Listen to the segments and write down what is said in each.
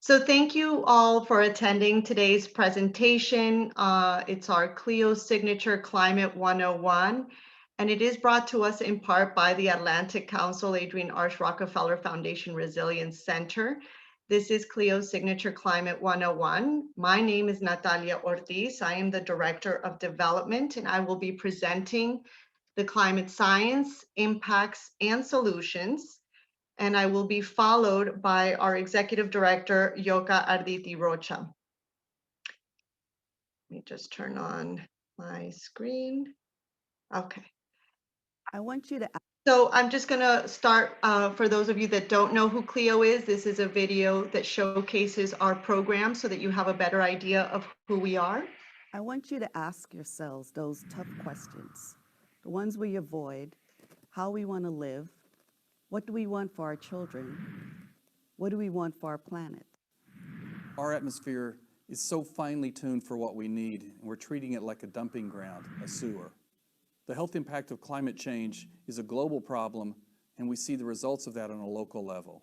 So thank you all for attending today's presentation. It's our CLEO Signature Climate 101, and it is brought to us in part by the Atlantic Council Adrian Arch Rockefeller Foundation Resilience Center. This is CLEO Signature Climate 101. My name is Natalia Ortiz. I am the Director of Development, and I will be presenting the climate science, impacts, and solutions. And I will be followed by our Executive Director, Yoka Arditi Rocha. Let me just turn on my screen. Okay. I want you to. So I'm just going to start, for those of you that don't know who CLEO is, this is a video that showcases our program so that you have a better idea of who we are. I want you to ask yourselves those tough questions, the ones we avoid, how we want to live, what do we want for our children, what do we want for our planet? Our atmosphere is so finely tuned for what we need, and we're treating it like a dumping ground, a sewer. The health impact of climate change is a global problem, and we see the results of that on a local level.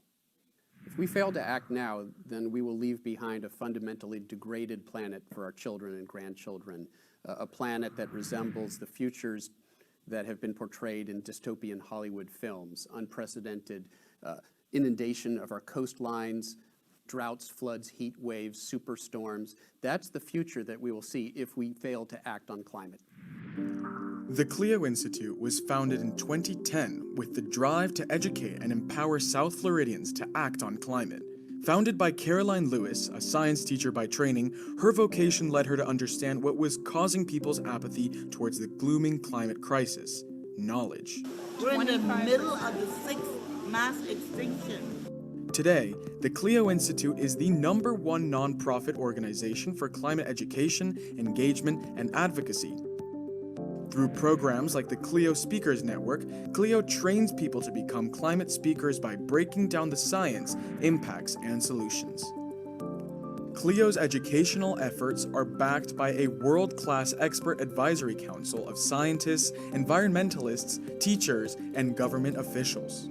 If we fail to act now, then we will leave behind a fundamentally degraded planet for our children and grandchildren, a planet that resembles the futures that have been portrayed in dystopian Hollywood films, unprecedented inundation of our coastlines, droughts, floods, heat waves, superstorms. That's the future that we will see if we fail to act on climate. The Clio Institute was founded in 2010 with the drive to educate and empower South Floridians to act on climate. Founded by Caroline Lewis, a science teacher by training, her vocation led her to understand what was causing people's apathy towards the glooming climate crisis: knowledge. We're in the middle of the sixth mass extinction. Today, the Clio Institute is the #1 nonprofit organization for climate education, engagement, and advocacy. Through programs like the Clio Speakers Network, Clio trains people to become climate speakers by breaking down the science, impacts, and solutions. Clio's educational efforts are backed by a world-class expert advisory council of scientists, environmentalists, teachers, and government officials.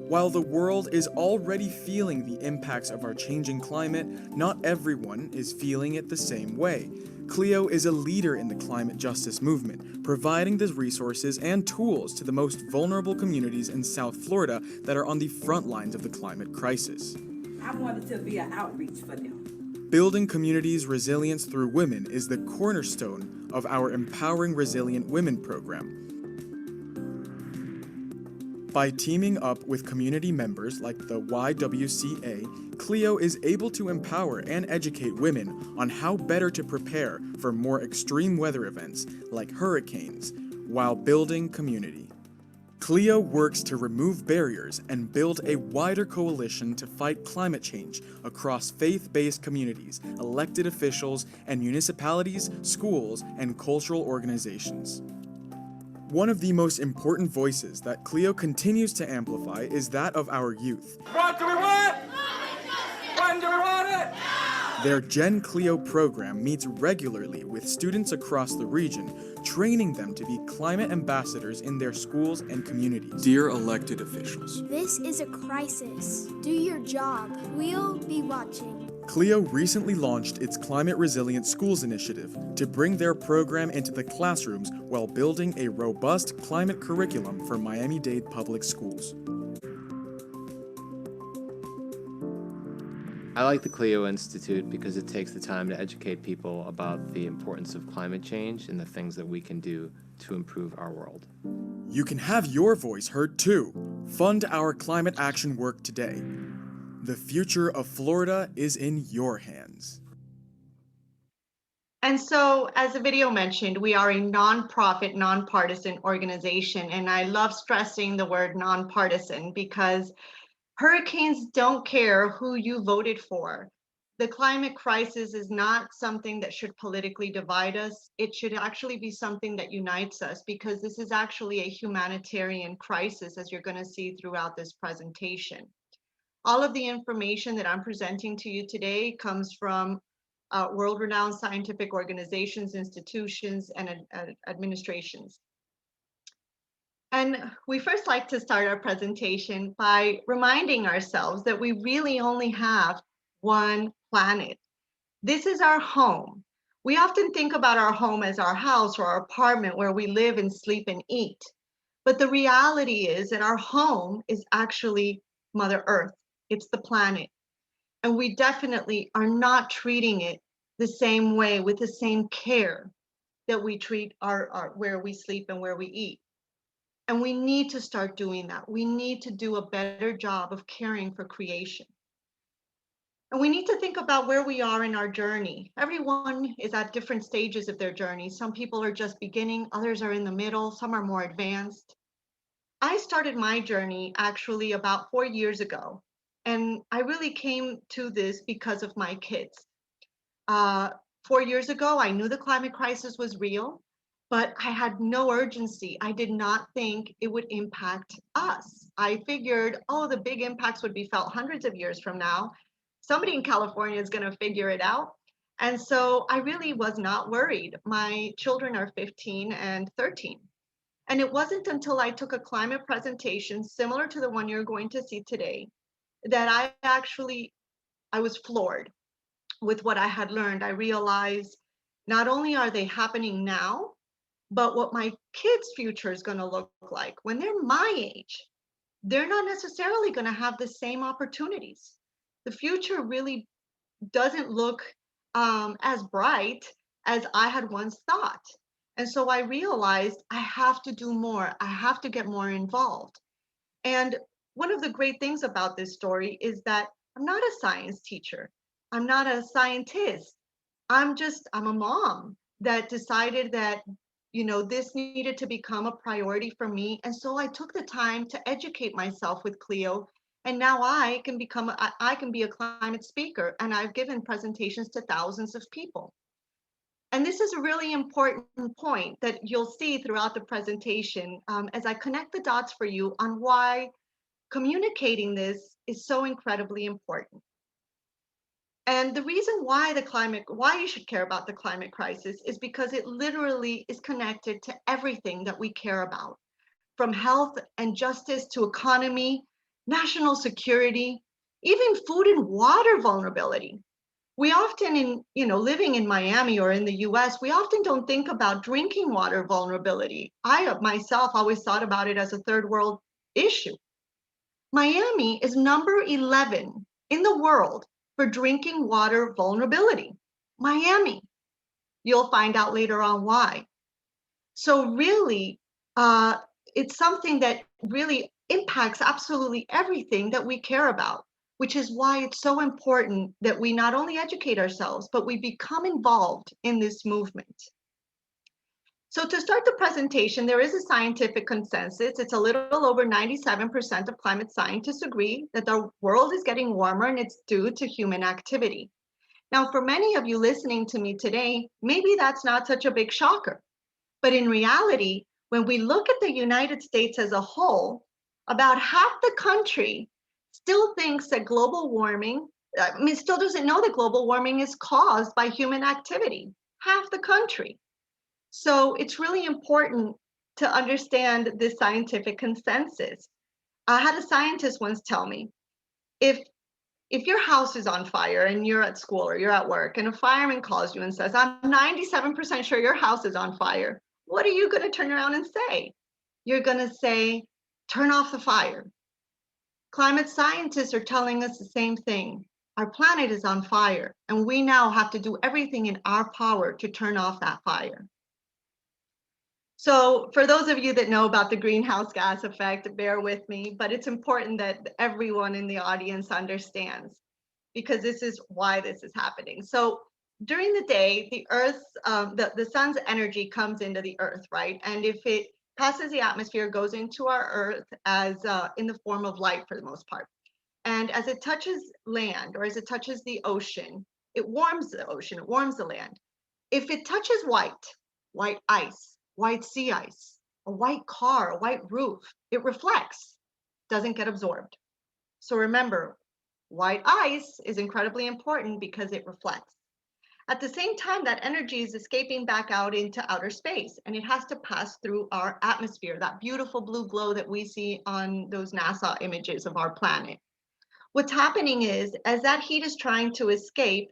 While the world is already feeling the impacts of our changing climate, not everyone is feeling it the same way. Clio is a leader in the climate justice movement, providing the resources and tools to the most vulnerable communities in South Florida that are on the front lines of the climate crisis. I wanted to be an outreach for them. Building communities' resilience through women is the cornerstone of our Empowering Resilient Women program. By teaming up with community members like the YWCA, Clio is able to empower and educate women on how better to prepare for more extreme weather events like hurricanes while building community. Clio works to remove barriers and build a wider coalition to fight climate change across faith-based communities, elected officials, and municipalities, schools, and cultural organizations. One of the most important voices that Clio continues to amplify is that of our youth. What do we want? When do we want it? Their Gen Clio program meets regularly with students across the region, training them to be climate ambassadors in their schools and communities. Dear elected officials, this is a crisis. Do your job. We'll be watching. Clio recently launched its Climate Resilient Schools initiative to bring their program into the classrooms while building a robust climate curriculum for Miami-Dade public schools. I like the Clio Institute because it takes the time to educate people about the importance of climate change and the things that we can do to improve our world. You can have your voice heard too. Fund our climate action work today. The future of Florida is in your hands. And so, as the video mentioned, we are a nonprofit, nonpartisan organization. And I love stressing the word nonpartisan because hurricanes don't care who you voted for. The climate crisis is not something that should politically divide us. It should actually be something that unites us, because this is actually a humanitarian crisis, as you're going to see throughout this presentation. All of the information that I'm presenting to you today comes from world-renowned scientific organizations, institutions, and administrations. And we first like to start our presentation by reminding ourselves that we really only have one planet. This is our home. We often think about our home as our house or our apartment where we live and sleep and eat. But the reality is that our home is actually Mother Earth. It's the planet. And we definitely are not treating it the same way with the same care that we treat our where we sleep and where we eat. And we need to start doing that. We need to do a better job of caring for creation. And we need to think about where we are in our journey. Everyone is at different stages of their journey. Some people are just beginning, others are in the middle, some are more advanced. I started my journey actually about 4 years ago. And I really came to this because of my kids. 4 years ago, I knew the climate crisis was real, but I had no urgency. I did not think it would impact us. I figured, oh, the big impacts would be felt hundreds of years from now. Somebody in California is going to figure it out. And so I really was not worried. My children are 15 and 13. And it wasn't until I took a climate presentation similar to the one you're going to see today that I was floored with what I had learned. I realized not only are they happening now, but what my kids' future is going to look like when they're my age. They're not necessarily going to have the same opportunities. The future really doesn't look as bright as I had once thought. And so I realized I have to do more. I have to get more involved. And one of the great things about this story is that I'm not a science teacher. I'm not a scientist. I'm a mom that decided that, this needed to become a priority for me. And so I took the time to educate myself with CLEO. And now I can be a climate speaker, and I've given presentations to thousands of people. And this is a really important point that you'll see throughout the presentation as I connect the dots for you on why communicating this is so incredibly important. And the reason why you should care about the climate crisis is because it literally is connected to everything that we care about, from health and justice to economy, national security, even food and water vulnerability. We often living in Miami or in the US, we often don't think about drinking water vulnerability. I myself always thought about it as a third world issue. Miami is number 11 in the world for drinking water vulnerability. Miami. You'll find out later on why. So really, it's something that really impacts absolutely everything that we care about, which is why it's so important that we not only educate ourselves, but we become involved in this movement. So to start the presentation, there is a scientific consensus. It's a little over 97% of climate scientists agree that the world is getting warmer and it's due to human activity. Now, for many of you listening to me today, maybe that's not such a big shocker. But in reality, when we look at the United States as a whole, about half the country still thinks that still doesn't know that global warming is caused by human activity. Half the country. So it's really important to understand this scientific consensus. I had a scientist once tell me, if your house is on fire and you're at school or you're at work and a fireman calls you and says, I'm 97% sure your house is on fire, what are you going to turn around and say? You're going to say, turn off the fire. Climate scientists are telling us the same thing. Our planet is on fire, and we now have to do everything in our power to turn off that fire. So for those of you that know about the greenhouse gas effect, bear with me, but it's important that everyone in the audience understands, because this is why this is happening. So during the day, the Earth's, the sun's energy comes into the Earth, right? And if it passes the atmosphere, goes into our Earth as in the form of light for the most part. And as it touches land, or as it touches the ocean, it warms the ocean, it warms the land. If it touches white ice, white sea ice, a white car, a white roof, it reflects, doesn't get absorbed. So remember, white ice is incredibly important because it reflects. At the same time, that energy is escaping back out into outer space, and it has to pass through our atmosphere, that beautiful blue glow that we see on those NASA images of our planet. What's happening is, as that heat is trying to escape,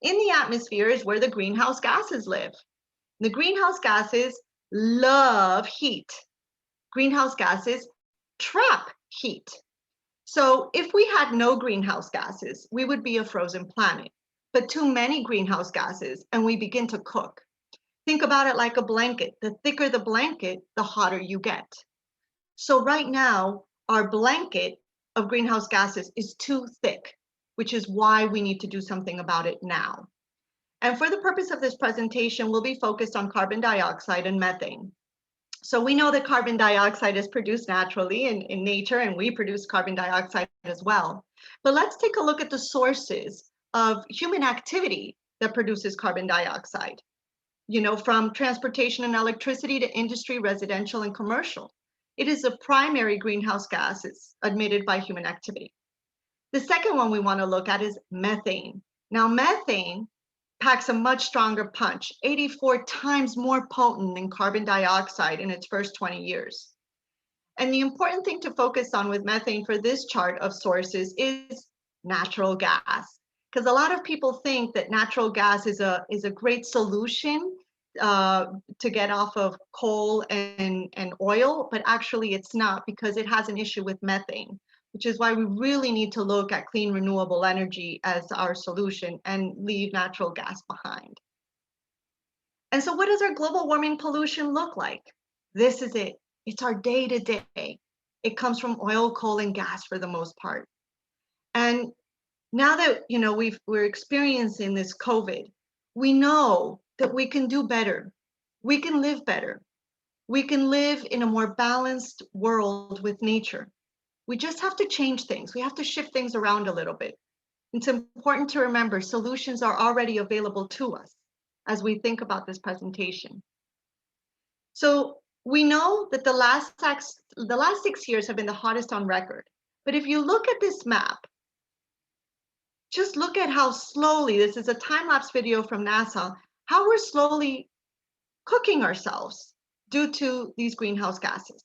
in the atmosphere is where the greenhouse gases live. The greenhouse gases love heat. Greenhouse gases trap heat. So if we had no greenhouse gases, we would be a frozen planet. But too many greenhouse gases, and we begin to cook. Think about it like a blanket. The thicker the blanket, the hotter you get. So right now, our blanket of greenhouse gases is too thick, which is why we need to do something about it now. And for the purpose of this presentation, we'll be focused on carbon dioxide and methane. So we know that carbon dioxide is produced naturally in nature, and we produce carbon dioxide as well. But let's take a look at the sources of human activity that produces carbon dioxide. You know, from transportation and electricity to industry, residential, and commercial. It is a primary greenhouse gas. It's emitted by human activity. The second one we want to look at is methane. Now, methane packs a much stronger punch, 84 times more potent than carbon dioxide in its first 20 years. And the important thing to focus on with methane for this chart of sources is natural gas. Because a lot of people think that natural gas is a great solution to get off of coal and oil, but actually it's not, because it has an issue with methane, which is why we really need to look at clean renewable energy as our solution and leave natural gas behind. And so what does our global warming pollution look like? This is it. It's our day-to-day. It comes from oil, coal, and gas for the most part. And now that we're experiencing this COVID, we know that we can do better. We can live better. We can live in a more balanced world with nature. We just have to change things. We have to shift things around a little bit. It's important to remember solutions are already available to us as we think about this presentation. So we know that the last 6 years have been the hottest on record. But if you look at this map, just look at how slowly, this is a time-lapse video from NASA, how we're slowly cooking ourselves due to these greenhouse gases.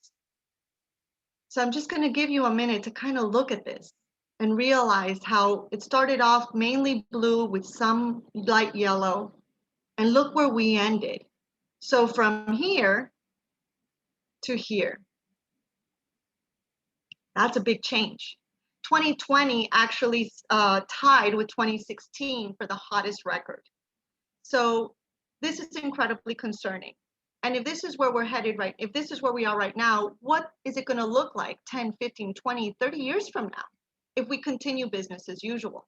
So I'm just going to give you a minute to kind of look at this and realize how it started off mainly blue with some light yellow, and look where we ended. So from here to here, that's a big change. 2020 actually tied with 2016 for the hottest record. So this is incredibly concerning. And if this is where we're headed if this is where we are right now, what is it going to look like 10, 15, 20, 30 years from now if we continue business as usual?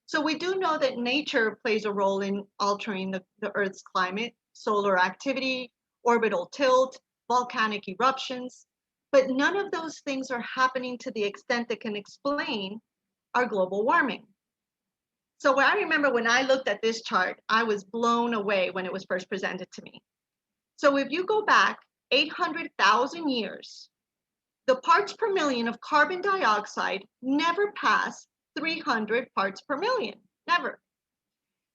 So we do know that nature plays a role in altering the Earth's climate, solar activity, orbital tilt, volcanic eruptions, but none of those things are happening to the extent that can explain our global warming. So I remember when I looked at this chart, I was blown away when it was first presented to me. So if you go back 800,000 years, the parts per million of carbon dioxide never passed 300 parts per million, never.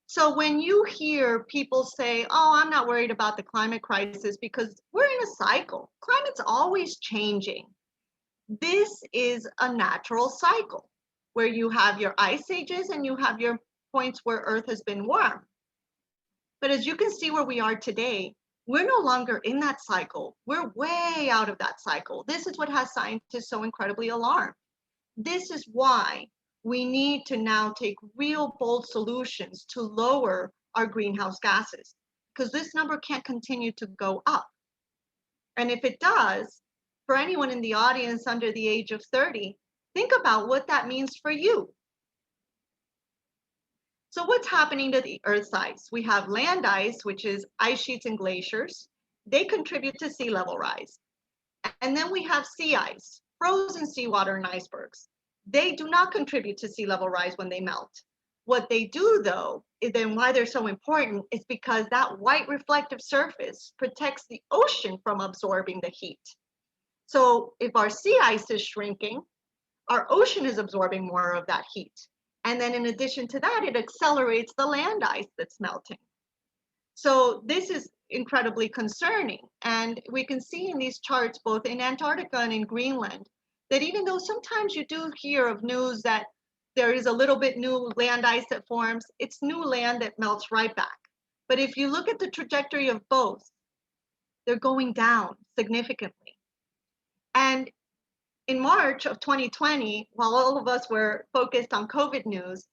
So when you hear people say, oh, I'm not worried about the climate crisis because we're in a cycle, climate's always changing. This is a natural cycle where you have your ice ages and you have your points where Earth has been warm. But as you can see where we are today, we're no longer in that cycle. We're way out of that cycle. This is what has scientists so incredibly alarmed. This is why we need to now take real bold solutions to lower our greenhouse gases, because this number can't continue to go up. And if it does, for anyone in the audience under the age of 30, think about what that means for you. So what's happening to the Earth's ice? We have land ice, which is ice sheets and glaciers. They contribute to sea level rise. And then we have sea ice, frozen seawater and icebergs. They do not contribute to sea level rise when they melt. What they do, though, is then why they're so important is because that white reflective surface protects the ocean from absorbing the heat. So if our sea ice is shrinking, our ocean is absorbing more of that heat. And then in addition to that, it accelerates the land ice that's melting. So this is incredibly concerning. And we can see in these charts, both in Antarctica and in Greenland, that even though sometimes you do hear of news that there is a little bit new land ice that forms, it's new land that melts right back. But if you look at the trajectory of both, they're going down significantly. And in March of 2020, while all of us were focused on COVID news,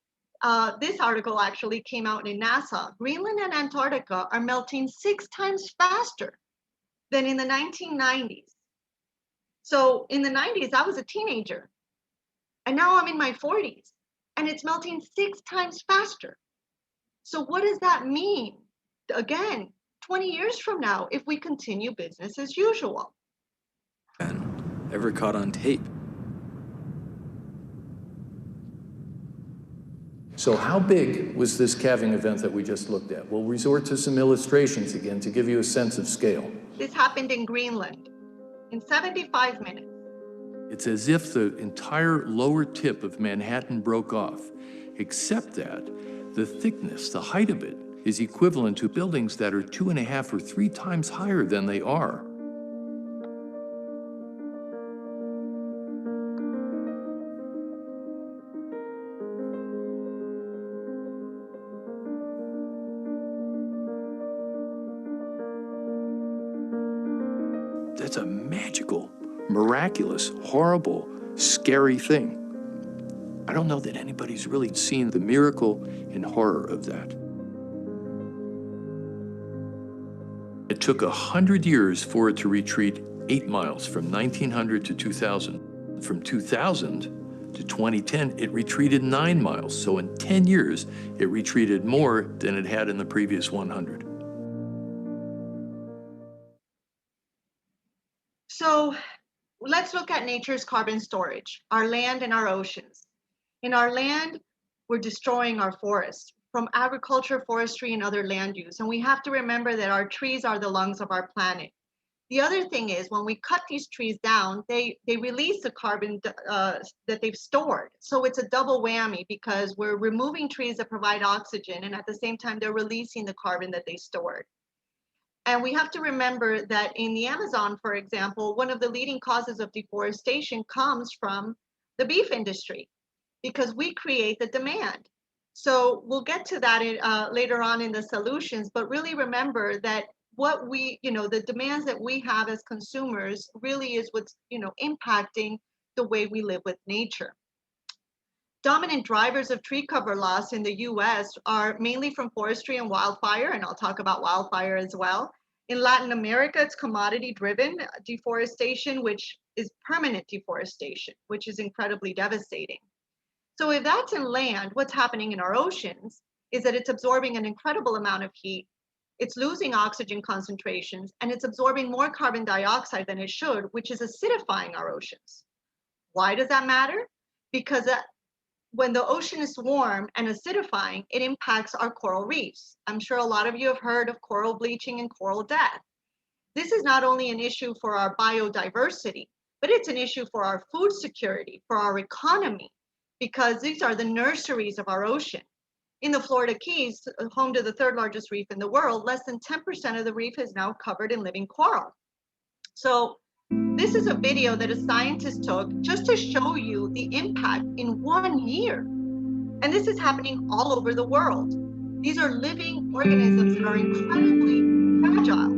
this article actually came out in NASA. Greenland and Antarctica are melting 6 times faster than in the 1990s. So in the 90s, I was a teenager, and now I'm in my 40s, and it's melting 6 times faster. So what does that mean? Again, 20 years from now, if we continue business as usual. Ever caught on tape? So how big was this calving event that we just looked at? We'll resort to some illustrations again to give you a sense of scale. This happened in Greenland in 75 minutes. It's as if the entire lower tip of Manhattan broke off, except that the thickness, the height of it, is equivalent to buildings that are 2.5 or 3 times higher than they are. That's a magical, miraculous, horrible, scary thing. I don't know that anybody's really seen the miracle and horror of that. It took 100 years for it to retreat 8 miles from 1900 to 2000. From 2000 to 2010, it retreated 9 miles. So in 10 years, it retreated more than it had in the previous 100. So let's look at nature's carbon storage, our land and our oceans. In our land, we're destroying our forests from agriculture, forestry, and other land use. And we have to remember that our trees are the lungs of our planet. The other thing is when we cut these trees down, they release the carbon that they've stored. So it's a double whammy because we're removing trees that provide oxygen, and at the same time, they're releasing the carbon that they stored. And we have to remember that in the Amazon, for example, one of the leading causes of deforestation comes from the beef industry because we create the demand. So we'll get to that later on in the solutions, but really remember that what we, the demands that we have as consumers really is what's, impacting the way we live with nature. Dominant drivers of tree cover loss in the US are mainly from forestry and wildfire, and I'll talk about wildfire as well. In Latin America, it's commodity-driven deforestation, which is permanent deforestation, which is incredibly devastating. So if that's in land, what's happening in our oceans is that it's absorbing an incredible amount of heat, it's losing oxygen concentrations, and it's absorbing more carbon dioxide than it should, which is acidifying our oceans. Why does that matter? Because when the ocean is warm and acidifying, it impacts our coral reefs. I'm sure a lot of you have heard of coral bleaching and coral death. This is not only an issue for our biodiversity, but it's an issue for our food security, for our economy, because these are the nurseries of our ocean. In the Florida Keys, home to the 3rd largest reef in the world, less than 10% of the reef is now covered in living coral. So this is a video that a scientist took just to show you the impact in 1 year. And this is happening all over the world. These are living organisms that are incredibly fragile.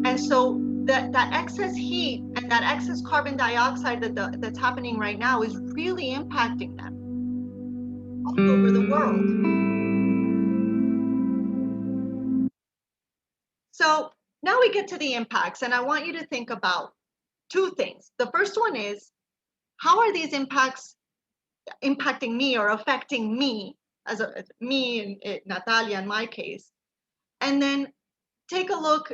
And so that excess heat and that excess carbon dioxide that's happening right now is really impacting them all over the world. So now we get to the impacts, and I want you to think about 2 things. The first one is, how are these impacts impacting me or affecting me, me and Natalia in my case? And then take a look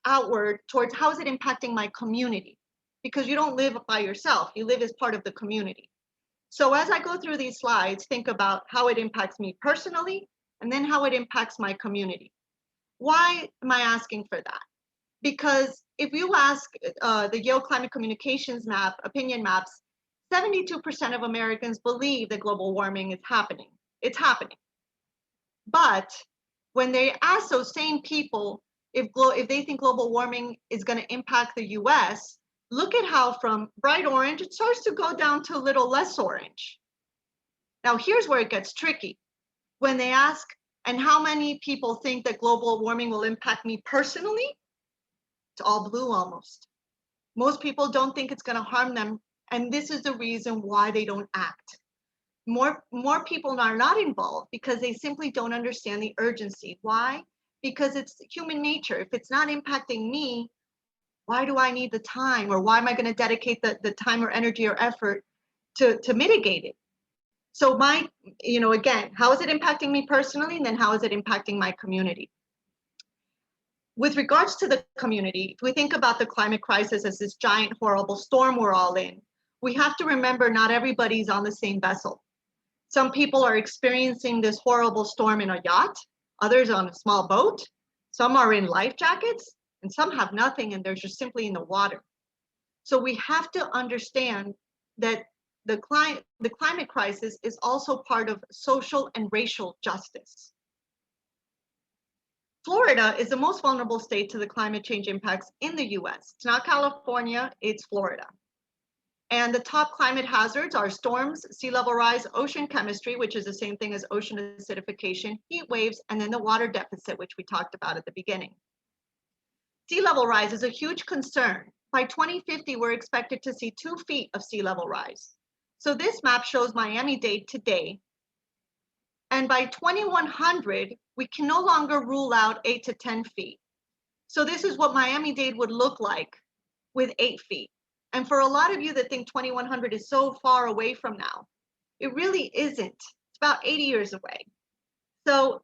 outward towards how is it impacting my community? Because you don't live by yourself, you live as part of the community. So as I go through these slides, think about how it impacts me personally, and then how it impacts my community. Why am I asking for that? Because if you ask the Yale Climate Communications opinion maps, 72% of Americans believe that global warming is happening. It's happening. But when they ask those same people if they think global warming is going to impact the US, look at how from bright orange, it starts to go down to a little less orange. Now, here's where it gets tricky. When they ask, and how many people think that global warming will impact me personally? It's all blue almost. Most people don't think it's going to harm them, and this is the reason why they don't act. More people are not involved because they simply don't understand the urgency. Why? Because it's human nature. If it's not impacting me, why do I need the time, or why am I going to dedicate the time or energy or effort to mitigate it? So again, how is it impacting me personally? And then how is it impacting my community? With regards to the community, if we think about the climate crisis as this giant, horrible storm we're all in, we have to remember not everybody's on the same vessel. Some people are experiencing this horrible storm in a yacht, others on a small boat, some are in life jackets, and some have nothing and they're just simply in the water. So we have to understand that the climate crisis is also part of social and racial justice. Florida is the most vulnerable state to the climate change impacts in the US. It's not California, it's Florida. And the top climate hazards are storms, sea level rise, ocean chemistry, which is the same thing as ocean acidification, heat waves, and then the water deficit, which we talked about at the beginning. Sea level rise is a huge concern. By 2050, we're expected to see 2 feet of sea level rise. So this map shows Miami-Dade today. And by 2100, we can no longer rule out 8 to 10 feet. So this is what Miami-Dade would look like with 8 feet. And for a lot of you that think 2100 is so far away from now, it really isn't. It's about 80 years away. So,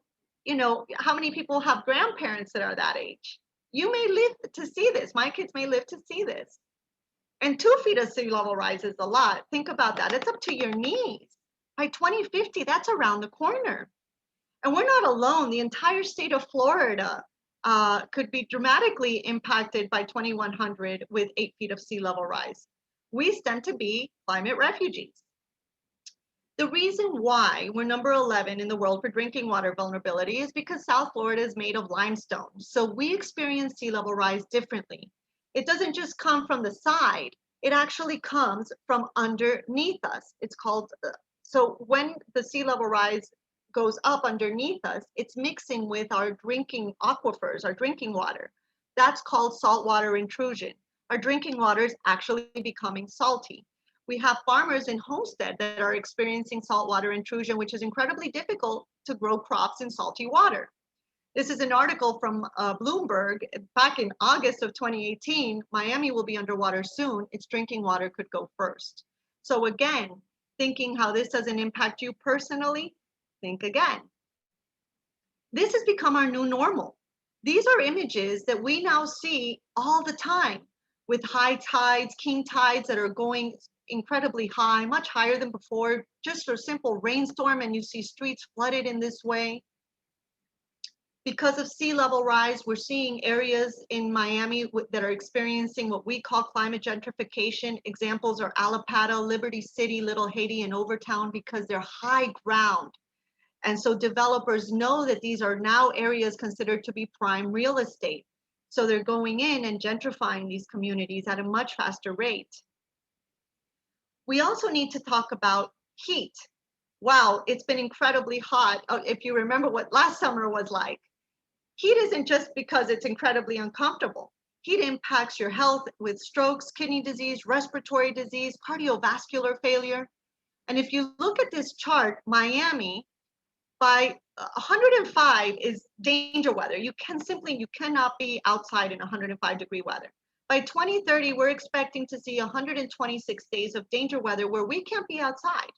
how many people have grandparents that are that age? You may live to see this. My kids may live to see this. And 2 feet of sea level rise is a lot. Think about that. It's up to your knees. By 2050, that's around the corner. And we're not alone. The entire state of Florida could be dramatically impacted by 2100 with 8 feet of sea level rise. We stand to be climate refugees. The reason why we're number 11 in the world for drinking water vulnerability is because South Florida is made of limestone. So we experience sea level rise differently. It doesn't just come from the side, it actually comes from underneath us. It's called, so when the sea level rise goes up underneath us, it's mixing with our drinking aquifers, our drinking water. That's called saltwater intrusion. Our drinking water is actually becoming salty. We have farmers in Homestead that are experiencing saltwater intrusion, which is incredibly difficult to grow crops in salty water. This is an article from Bloomberg back in August of 2018. Miami will be underwater soon. Its drinking water could go first. So again, thinking how this doesn't impact you personally, think again. This has become our new normal. These are images that we now see all the time with high tides, king tides that are going incredibly high, much higher than before, just for a simple rainstorm, and you see streets flooded in this way. Because of sea level rise, we're seeing areas in Miami that are experiencing what we call climate gentrification. Examples are Allapattah, Liberty City, Little Haiti, and Overtown, because they're high ground. And so developers know that these are now areas considered to be prime real estate. So they're going in and gentrifying these communities at a much faster rate. We also need to talk about heat. Wow, it's been incredibly hot. If you remember what last summer was like, heat isn't just because it's incredibly uncomfortable. Heat impacts your health with strokes, kidney disease, respiratory disease, cardiovascular failure. And if you look at this chart, Miami, by 105 is danger weather. You cannot be outside in 105-degree weather. By 2030, we're expecting to see 126 days of danger weather where we can't be outside.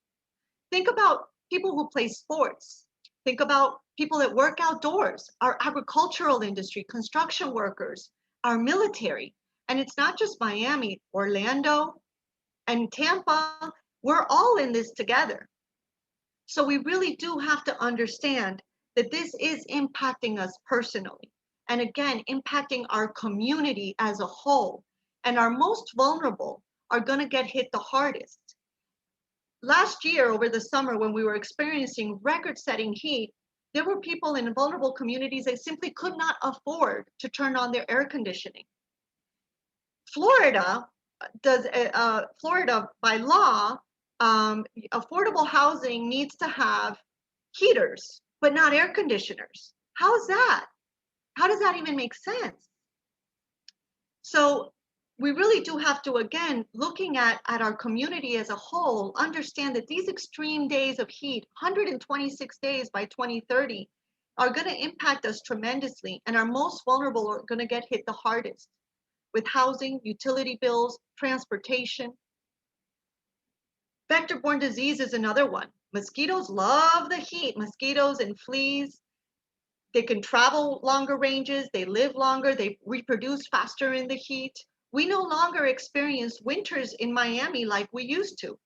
Think about people who play sports. Think about people that work outdoors, our agricultural industry, construction workers, our military. And it's not just Miami, Orlando and Tampa, we're all in this together. So we really do have to understand that this is impacting us personally. And again, impacting our community as a whole. And our most vulnerable are going to get hit the hardest. last year over the summer when we were experiencing record-setting heat, there were people in vulnerable communities that simply could not afford to turn on their air conditioning. Florida Florida by law, affordable housing needs to have heaters, but not air conditioners. How is that? How does that even make sense? So we really do have to, again, looking at our community as a whole, understand that these extreme days of heat, 126 days by 2030, are going to impact us tremendously, and our most vulnerable are going to get hit the hardest with housing, utility bills, transportation. Vector-borne disease is another one. Mosquitoes love the heat. Mosquitoes and fleas, they can travel longer ranges, they live longer, they reproduce faster in the heat. We no longer experience winters in Miami like we used to.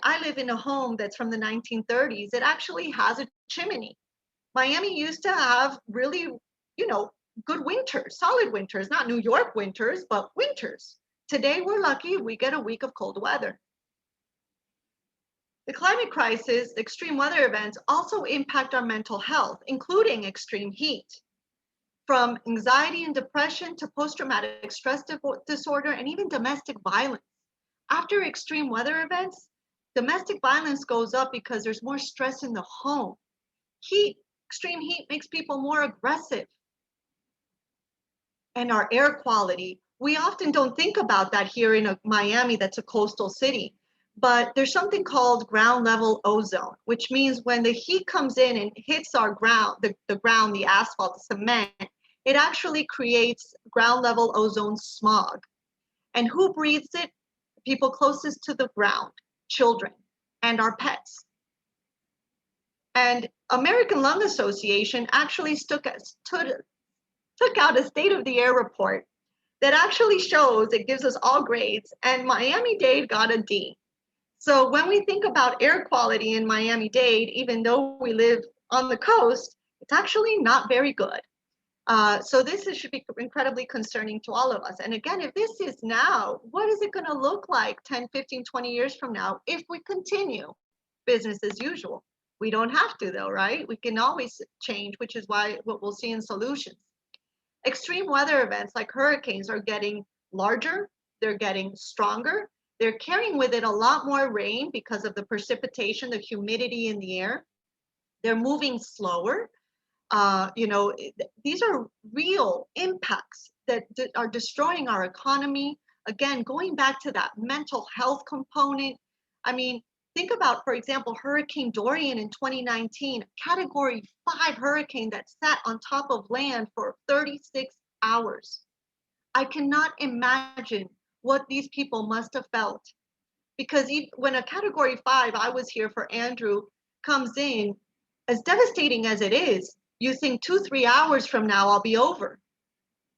I live in a home that's from the 1930s, it actually has a chimney. Miami used to have really, good winters, solid winters, not New York winters, but winters. Today, we're lucky if we get a week of cold weather. The climate crisis, extreme weather events also impact our mental health, including extreme heat. From anxiety and depression to post-traumatic stress disorder and even domestic violence. After extreme weather events, domestic violence goes up because there's more stress in the home. Extreme heat makes people more aggressive. And our air quality, we often don't think about that here in Miami, that's a coastal city. But there's something called ground level ozone, which means when the heat comes in and hits our ground, the ground, the asphalt, the cement, it actually creates ground level ozone smog. And who breathes it? People closest to the ground, children, and our pets. And American Lung Association actually took out a state of the air report that actually shows, it gives us all grades, and Miami-Dade got a D. So when we think about air quality in Miami-Dade, even though we live on the coast, it's actually not very good. So this should be incredibly concerning to all of us. And again, if this is now, what is it going to look like 10, 15, 20 years from now if we continue business as usual? We don't have to though, right? We can always change, which is what we'll see in solutions. Extreme weather events like hurricanes are getting larger, they're getting stronger, they're carrying with it a lot more rain because of the precipitation, the humidity in the air. They're moving slower. These are real impacts that are destroying our economy. Again, going back to that mental health component. I mean, think about, for example, Hurricane Dorian in 2019, Category 5 hurricane that sat on top of land for 36 hours. I cannot imagine what these people must have felt. Because when a Category 5, I was here for Andrew, comes in, as devastating as it is, you think 2-3 hours from now I'll be over.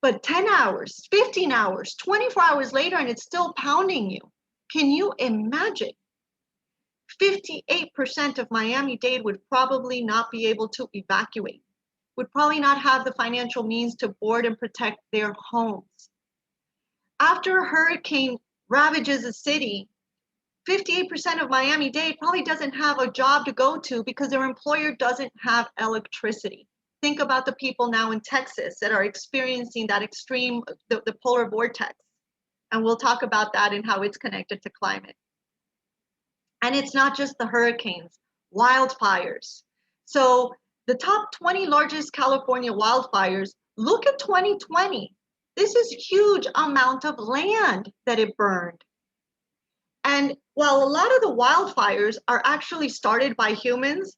But 10 hours, 15 hours, 24 hours later, and it's still pounding you. Can you imagine? 58% of Miami-Dade would probably not be able to evacuate, would probably not have the financial means to board and protect their homes. After a hurricane ravages a city, 58% of Miami-Dade probably doesn't have a job to go to because their employer doesn't have electricity. Think about the people now in Texas that are experiencing that extreme, the polar vortex. And we'll talk about that and how it's connected to climate. And it's not just the hurricanes, wildfires. So the top 20 largest California wildfires, look at 2020. This is a huge amount of land that it burned. And while a lot of the wildfires are actually started by humans,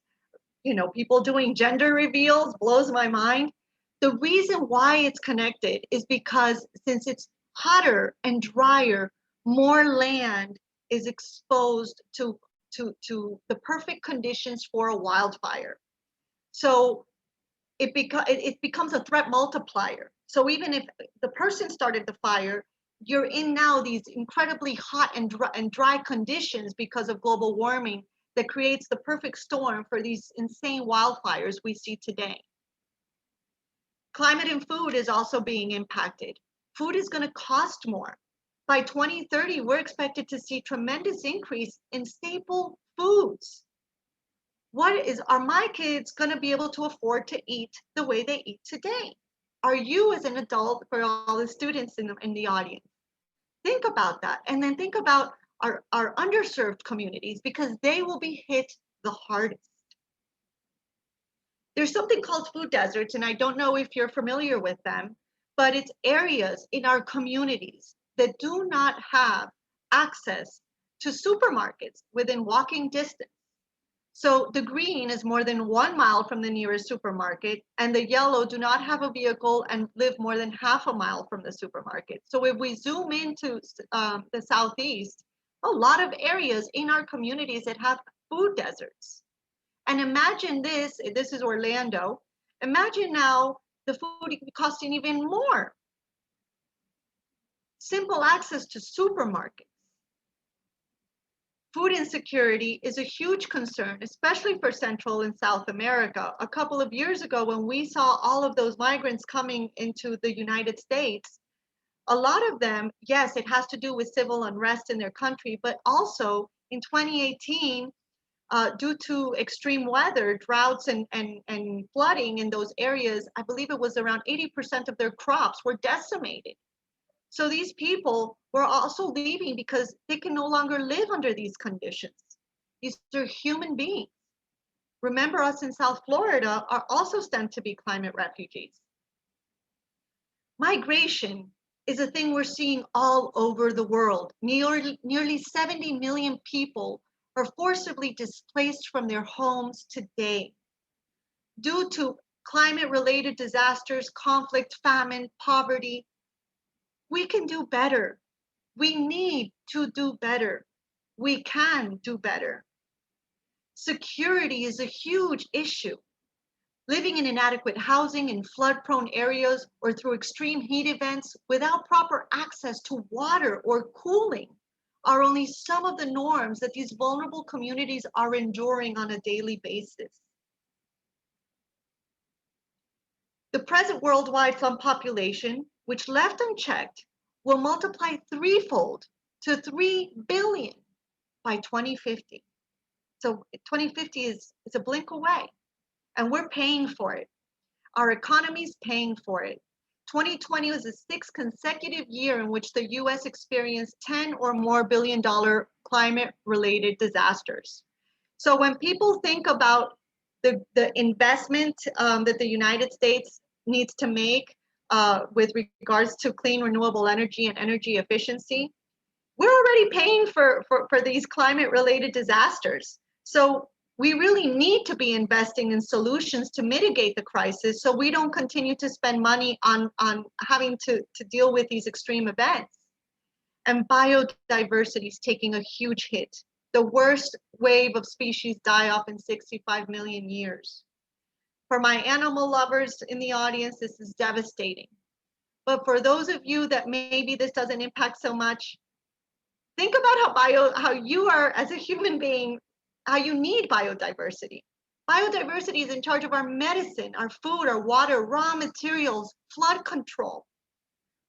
people doing gender reveals blows my mind. The reason why it's connected is because since it's hotter and drier, more land is exposed to the perfect conditions for a wildfire. So it becomes a threat multiplier. So even if the person started the fire, you're in now these incredibly hot and dry conditions because of global warming that creates the perfect storm for these insane wildfires we see today. Climate and food is also being impacted. Food is going to cost more. By 2030, we're expected to see tremendous increase in staple foods. Are my kids going to be able to afford to eat the way they eat today? Are you, as an adult, for all the students in the audience, think about that. And then think about our underserved communities, because they will be hit the hardest. There's something called food deserts, and I don't know if you're familiar with them, but it's areas in our communities that do not have access to supermarkets within walking distance. So the green is more than 1 mile from the nearest supermarket, and the yellow do not have a vehicle and live more than half a mile from the supermarket. So if we zoom into the Southeast, a lot of areas in our communities that have food deserts. And imagine this is Orlando. Imagine now the food costing even more. Simple access to supermarkets. Food insecurity is a huge concern, especially for Central and South America. A couple of years ago, when we saw all of those migrants coming into the United States, a lot of them, yes, it has to do with civil unrest in their country, but also in 2018, due to extreme weather, droughts and flooding in those areas, I believe it was around 80% of their crops were decimated. So these people were also leaving because they can no longer live under these conditions. These are human beings. Remember, us in South Florida are also stemmed to be climate refugees. Migration is a thing we're seeing all over the world. Nearly 70 million people are forcibly displaced from their homes today due to climate-related disasters, conflict, famine, poverty. We can do better. We need to do better. We can do better. Security is a huge issue. Living in inadequate housing in flood-prone areas or through extreme heat events without proper access to water or cooling are only some of the norms that these vulnerable communities are enduring on a daily basis. The present worldwide flood population, which left unchecked, will multiply threefold to 3 billion by 2050. So 2050 is a blink away, and we're paying for it. Our economy's paying for it. 2020 was the 6th consecutive year in which the US experienced 10 or more billion-dollar climate-related disasters. So when people think about the investment that the United States needs to make with regards to clean renewable energy and energy efficiency, we're already paying for these climate-related disasters. So we really need to be investing in solutions to mitigate the crisis so we don't continue to spend money on having to deal with these extreme events. And biodiversity is taking a huge hit. The worst wave of species die-off in 65 million years. For my animal lovers in the audience, this is devastating. But for those of you that maybe this doesn't impact so much, think about how you are as a human being, how you need biodiversity. Biodiversity is in charge of our medicine, our food, our water, raw materials, flood control.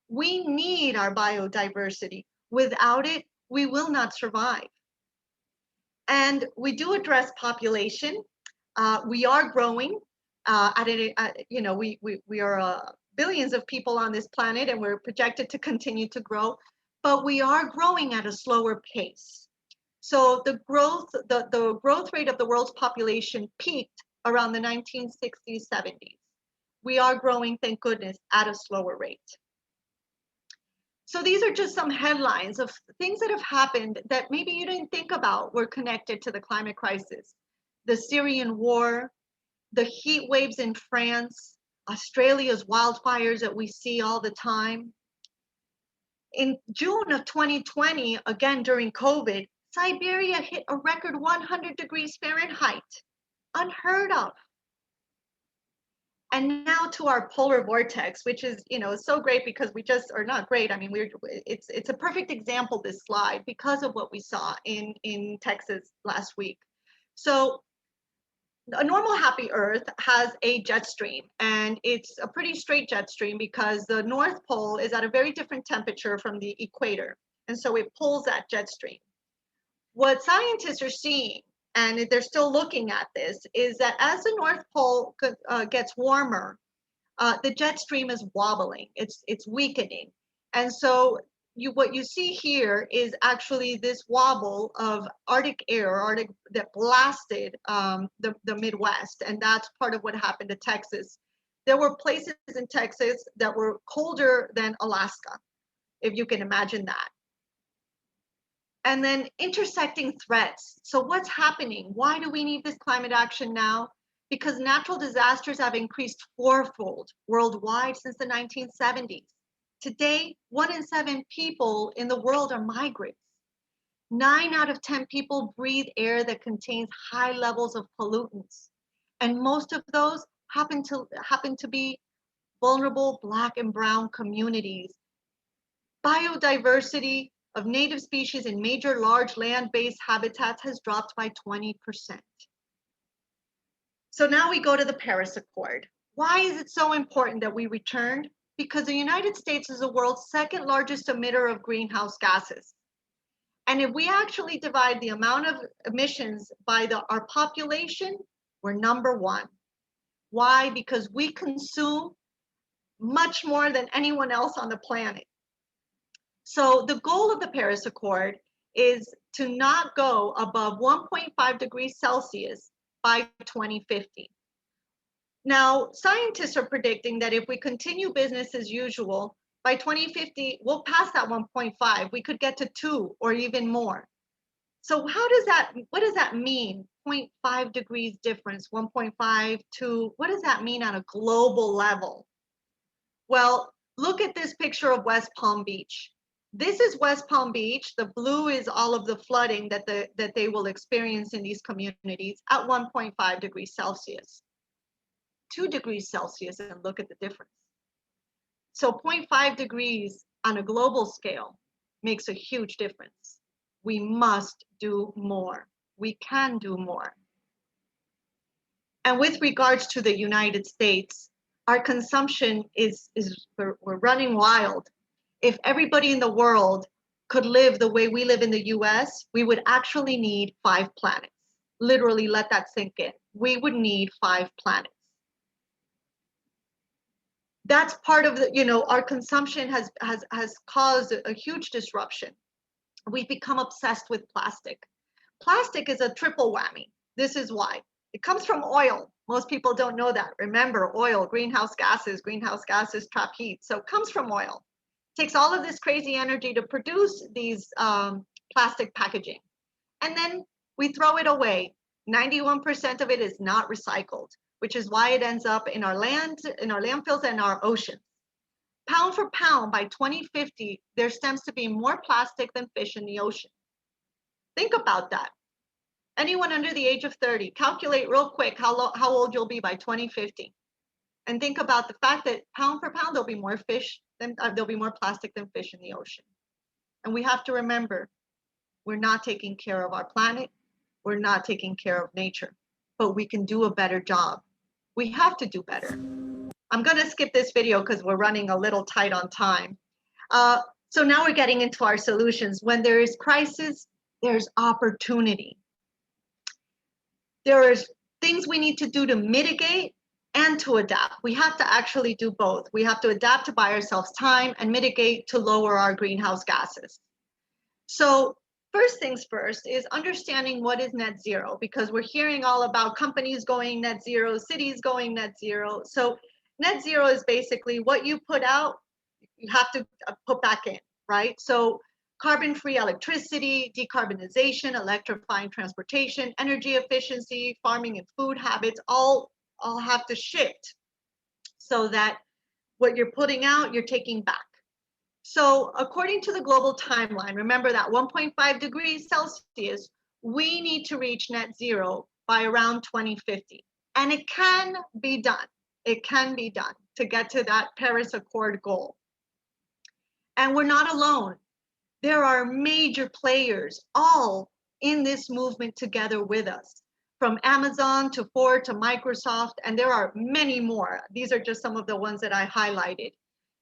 We need our biodiversity. Without it, we will not survive. And we do address population. We are growing. We are billions of people on this planet, and we're projected to continue to grow. But we are growing at a slower pace. So the growth rate of the world's population peaked around the 1960s, 70s. We are growing, thank goodness, at a slower rate. So these are just some headlines of things that have happened that maybe you didn't think about were connected to the climate crisis. The Syrian war, the heat waves in France, Australia's wildfires that we see all the time. In June of 2020, again during COVID, Siberia hit a record 100 degrees Fahrenheit, unheard of. And now to our polar vortex, which is, so great because we just, or not great, I mean, it's a perfect example, this slide, because of what we saw in Texas last week. So a normal happy Earth has a jet stream, and it's a pretty straight jet stream because the North Pole is at a very different temperature from the equator. And so it pulls that jet stream. What scientists are seeing, and they're still looking at this, is that as the North Pole gets warmer, the jet stream is wobbling, it's weakening. And so what you see here is actually this wobble of Arctic air, that blasted the Midwest, and that's part of what happened to Texas. There were places in Texas that were colder than Alaska, if you can imagine that. And then intersecting threats. So what's happening? Why do we need this climate action now? Because natural disasters have increased fourfold worldwide since the 1970s. Today, 1 in 7 people in the world are migrants. 9 out of 10 people breathe air that contains high levels of pollutants. And most of those happen to be vulnerable Black and Brown communities. Biodiversity of native species in major large land-based habitats has dropped by 20%. So now we go to the Paris Accord. Why is it so important that we returned? Because the United States is the world's second largest emitter of greenhouse gases. And if we actually divide the amount of emissions by our population, we're #1. Why? Because we consume much more than anyone else on the planet. So the goal of the Paris Accord is to not go above 1.5 degrees Celsius by 2050. Now, scientists are predicting that if we continue business as usual, by 2050, we'll pass that 1.5. We could get to 2 or even more. So what does that mean? 0.5 degrees difference, 1.5, 2, what does that mean on a global level? Well, look at this picture of West Palm Beach. This is West Palm Beach. The blue is all of the flooding that they will experience in these communities at 1.5 degrees Celsius. 2 degrees Celsius, and look at the difference. So 0.5 degrees on a global scale makes a huge difference. We must do more. We can do more. And with regards to the United States, our consumption we're running wild. If everybody in the world could live the way we live in the US, we would actually need 5 planets. Literally, let that sink in. We would need 5 planets. That's part of our consumption has caused a huge disruption. We've become obsessed with plastic. Plastic is a triple whammy. This is why. It comes from oil. Most people don't know that. Remember, oil, greenhouse gases trap heat. So it comes from oil. It takes all of this crazy energy to produce these plastic packaging. And then we throw it away. 91% of it is not recycled, which is why it ends up in our landfills and our oceans. Pound for pound, by 2050, there stems to be more plastic than fish in the ocean. Think about that. Anyone under the age of 30, calculate real quick how old you'll be by 2050. And think about the fact that pound for pound, there'll be more plastic than fish in the ocean. And we have to remember, we're not taking care of our planet. We're not taking care of nature, but we can do a better job. We have to do better. I'm going to skip this video because we're running a little tight on time. So now we're getting into our solutions. When there is crisis, there's opportunity. There is things we need to do to mitigate and to adapt. We have to actually do both. We have to adapt to buy ourselves time and mitigate to lower our greenhouse gases. So first things first is understanding what is net zero, because we're hearing all about companies going net zero, cities going net zero. So net zero is basically what you put out, you have to put back in, right? So carbon-free electricity, decarbonization, electrifying transportation, energy efficiency, farming and food habits, all have to shift so that what you're putting out, you're taking back. So according to the global timeline, remember that 1.5 degrees Celsius, we need to reach net zero by around 2050. And it can be done. It can be done to get to that Paris Accord goal. And we're not alone. There are major players all in this movement together with us. from Amazon to Ford to Microsoft, and there are many more. These are just some of the ones that I highlighted.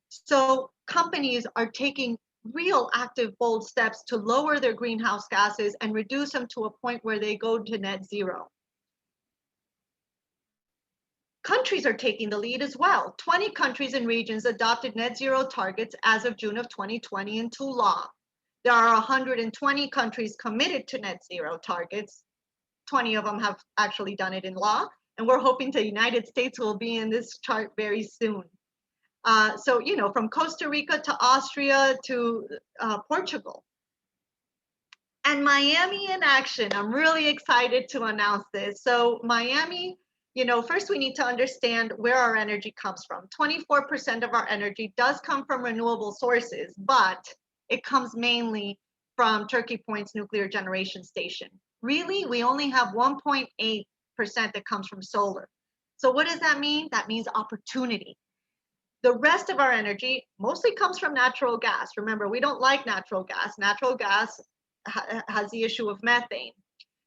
So companies are taking real active, bold steps to lower their greenhouse gases and reduce them to a point where they go to net zero. Countries are taking the lead as well. 20 countries and regions adopted net zero targets as of June of 2020 into law. There are 120 countries committed to net zero targets. 20 of them have actually done it in law, and we're hoping the United States will be in this chart very soon. So, you know, from Costa Rica to Austria to Portugal. And Miami in action. I'm really excited to announce this. So Miami, you know, first we need to understand where our energy comes from. 24% of our energy does come from renewable sources, but it comes mainly from Turkey Point's nuclear generation station. Really, we only have 1.8% that comes from solar. So what does that mean? That means opportunity. The rest of our energy mostly comes from natural gas. Remember, we don't like natural gas. Natural gas has the issue of methane.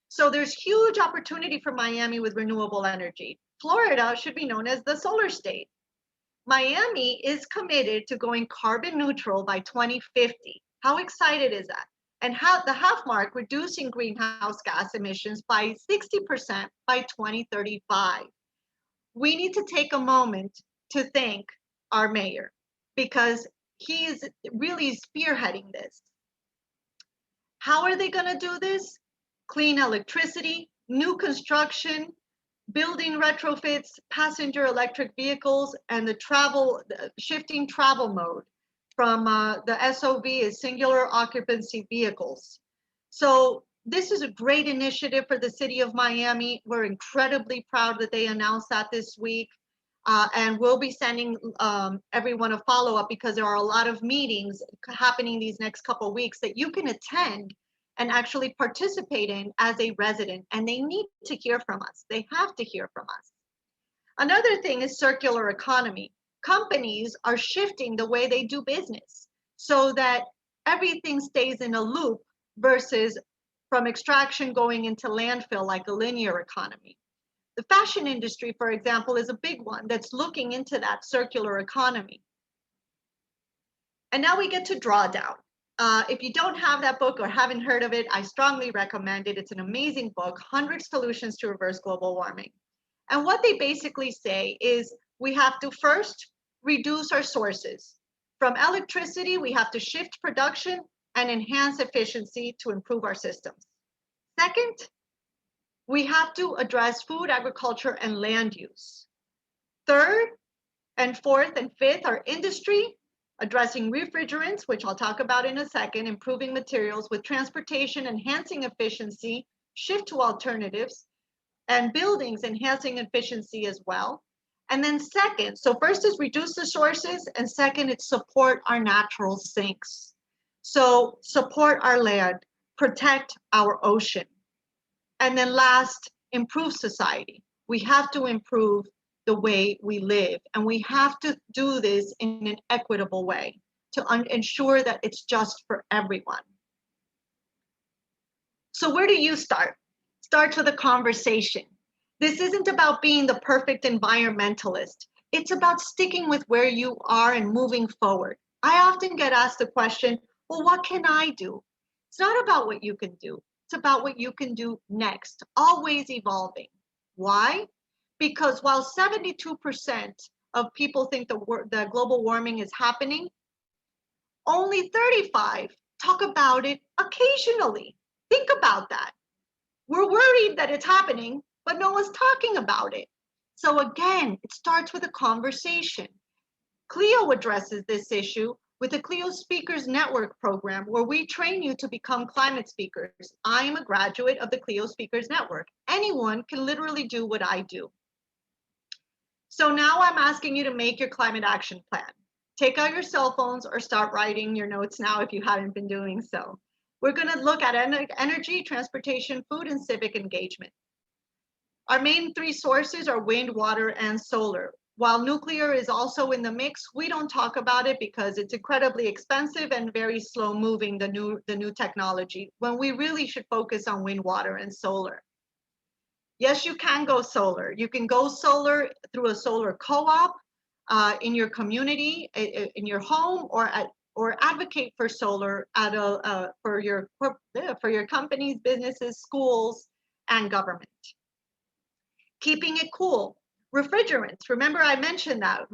So there's huge opportunity for Miami with renewable energy. Florida should be known as the solar state. Miami is committed to going carbon neutral by 2050. How excited is that? And the half mark, reducing greenhouse gas emissions by 60% by 2035. We need to take a moment to thank our mayor, because he is really spearheading this. How are they going to do this? Clean electricity, new construction, building retrofits, passenger electric vehicles, and the shifting travel mode from the SOV is singular occupancy vehicles. So this is a great initiative for the city of Miami. We're incredibly proud that they announced that this week. And we'll be sending everyone a follow-up, because there are a lot of meetings happening these next couple of weeks that you can attend and actually participate in as a resident. And they need to hear from us. They have to hear from us. Another thing is circular economy. Companies are shifting the way they do business so that everything stays in a loop versus from extraction going into landfill like a linear economy. The fashion industry, for example, is a big one that's looking into that circular economy. And now we get to Drawdown. If you don't have that book or haven't heard of it, I strongly recommend it. It's an amazing book, 100 Solutions to Reverse Global Warming. And what they basically say is we have to first reduce our sources. From electricity, we have to shift production and enhance efficiency to improve our systems. Second, we have to address food, agriculture, and land use. Third and fourth and fifth are industry, addressing refrigerants, which I'll talk about in a second, improving materials, with transportation, enhancing efficiency, shift to alternatives, and buildings, enhancing efficiency as well. And then second, so first is reduce the sources, and second, it's support our natural sinks. So support our land, protect our ocean. And then last, improve society. We have to improve the way we live, and we have to do this in an equitable way to ensure that it's just for everyone. So where do you start? Start with a conversation. This isn't about being the perfect environmentalist. It's about sticking with where you are and moving forward. I often get asked the question, well, what can I do? It's not about what you can do. It's about what you can do next, always evolving. Why? Because while 72% of people think the global warming is happening, only 35 talk about it occasionally. Think about that. We're worried that it's happening, but no one's talking about it. So again, it starts with a conversation. CLEO addresses this issue with the CLEO Speakers Network program, where we train you to become climate speakers. I am a graduate of the CLEO Speakers Network. Anyone can literally do what I do. So now I'm asking you to make your climate action plan. Take out your cell phones or start writing your notes now if you haven't been doing so. We're going to look at energy, transportation, food, and civic engagement. Our main three sources are wind, water, and solar. While nuclear is also in the mix, we don't talk about it because it's incredibly expensive and very slow moving, the new technology, when we really should focus on wind, water, and solar. Yes, you can go solar. You can go solar through a solar co-op in your community, in your home, or advocate for solar at for your companies, businesses, schools, and government. Keeping it cool. Refrigerants. Remember, I mentioned that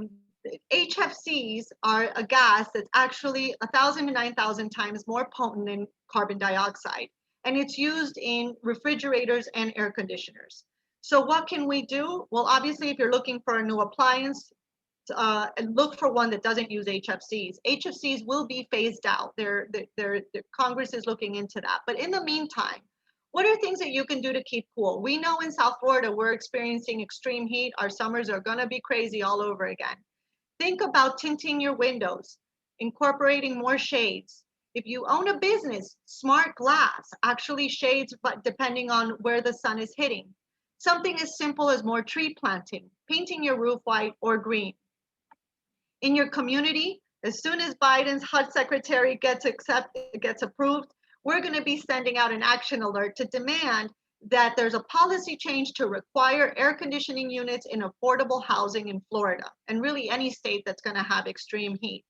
HFCs are a gas that's actually 1,000 to 9,000 times more potent than carbon dioxide, and it's used in refrigerators and air conditioners. So what can we do? Well, obviously, if you're looking for a new appliance, look for one that doesn't use HFCs. HFCs will be phased out. Congress is looking into that. But in the meantime, what are things that you can do to keep cool? We know in South Florida, we're experiencing extreme heat. Our summers are gonna be crazy all over again. Think about tinting your windows, incorporating more shades. If you own a business, smart glass actually shades, but depending on where the sun is hitting. Something as simple as more tree planting, painting your roof white or green. In your community, as soon as Biden's HUD secretary gets approved, we're going to be sending out an action alert to demand that there's a policy change to require air conditioning units in affordable housing in Florida, and really any state that's going to have extreme heat.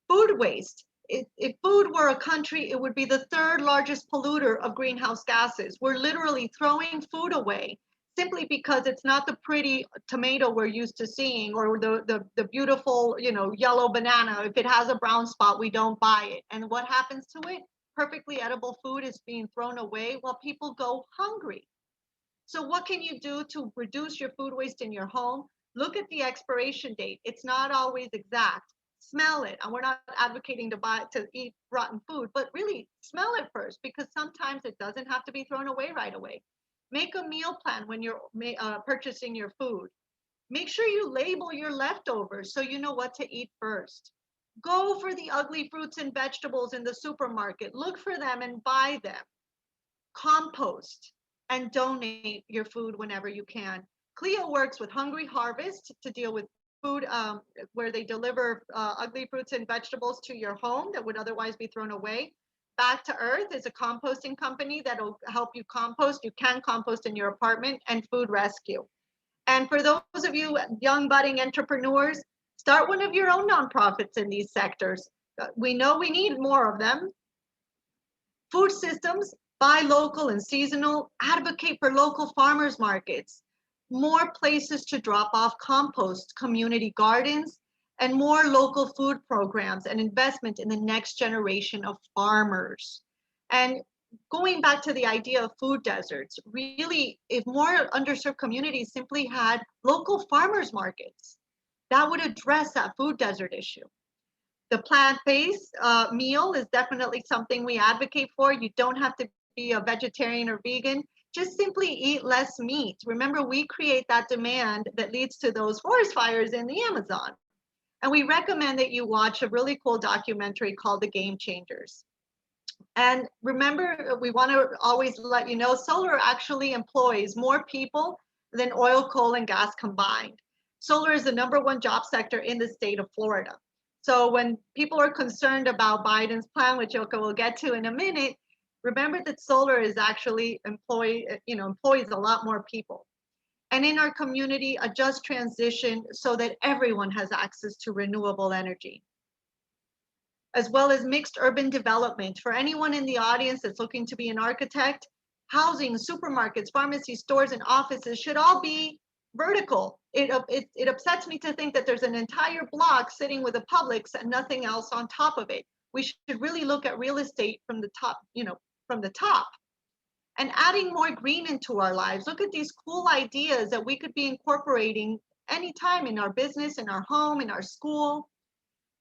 Food waste. If food were a country, it would be the third largest polluter of greenhouse gases. We're literally throwing food away simply because it's not the pretty tomato we're used to seeing, or the beautiful, yellow banana. If it has a brown spot, we don't buy it. And what happens to it? Perfectly edible food is being thrown away while people go hungry. So what can you do to reduce your food waste in your home? Look at the expiration date. It's not always exact. Smell it. And we're not advocating to eat rotten food, but really smell it first, because sometimes it doesn't have to be thrown away right away. Make a meal plan when you're purchasing your food. Make sure you label your leftovers so you know what to eat first. Go for the ugly fruits and vegetables in the supermarket. Look for them and buy them. Compost and donate your food whenever you can. CLEO works with Hungry Harvest to deal with food where they deliver ugly fruits and vegetables to your home that would otherwise be thrown away. Back to Earth is a composting company that'll help you compost. You can compost in your apartment. And Food Rescue. And for those of you young budding entrepreneurs, start one of your own nonprofits in these sectors. We know we need more of them. Food systems, buy local and seasonal, advocate for local farmers markets, more places to drop off compost, community gardens, and more local food programs and investment in the next generation of farmers. And going back to the idea of food deserts, really, if more underserved communities simply had local farmers markets, that would address that food desert issue. The plant-based meal is definitely something we advocate for. You don't have to be a vegetarian or vegan. Just simply eat less meat. Remember, we create that demand that leads to those forest fires in the Amazon. And we recommend that you watch a really cool documentary called The Game Changers. And remember, we want to always let you know, solar actually employs more people than oil, coal, and gas combined. Solar is the #1 job sector in the state of Florida. So when people are concerned about Biden's plan, which we'll get to in a minute, remember that solar is actually employs a lot more people. And in our community, a just transition so that everyone has access to renewable energy, as well as mixed urban development. For anyone in the audience that's looking to be an architect, housing, supermarkets, pharmacies, stores, and offices should all be vertical. It upsets me to think that there's an entire block sitting with a Publix and nothing else on top of it. We should really look at real estate from the top, from the top. And adding more green into our lives. Look at these cool ideas that we could be incorporating anytime in our business, in our home, in our school.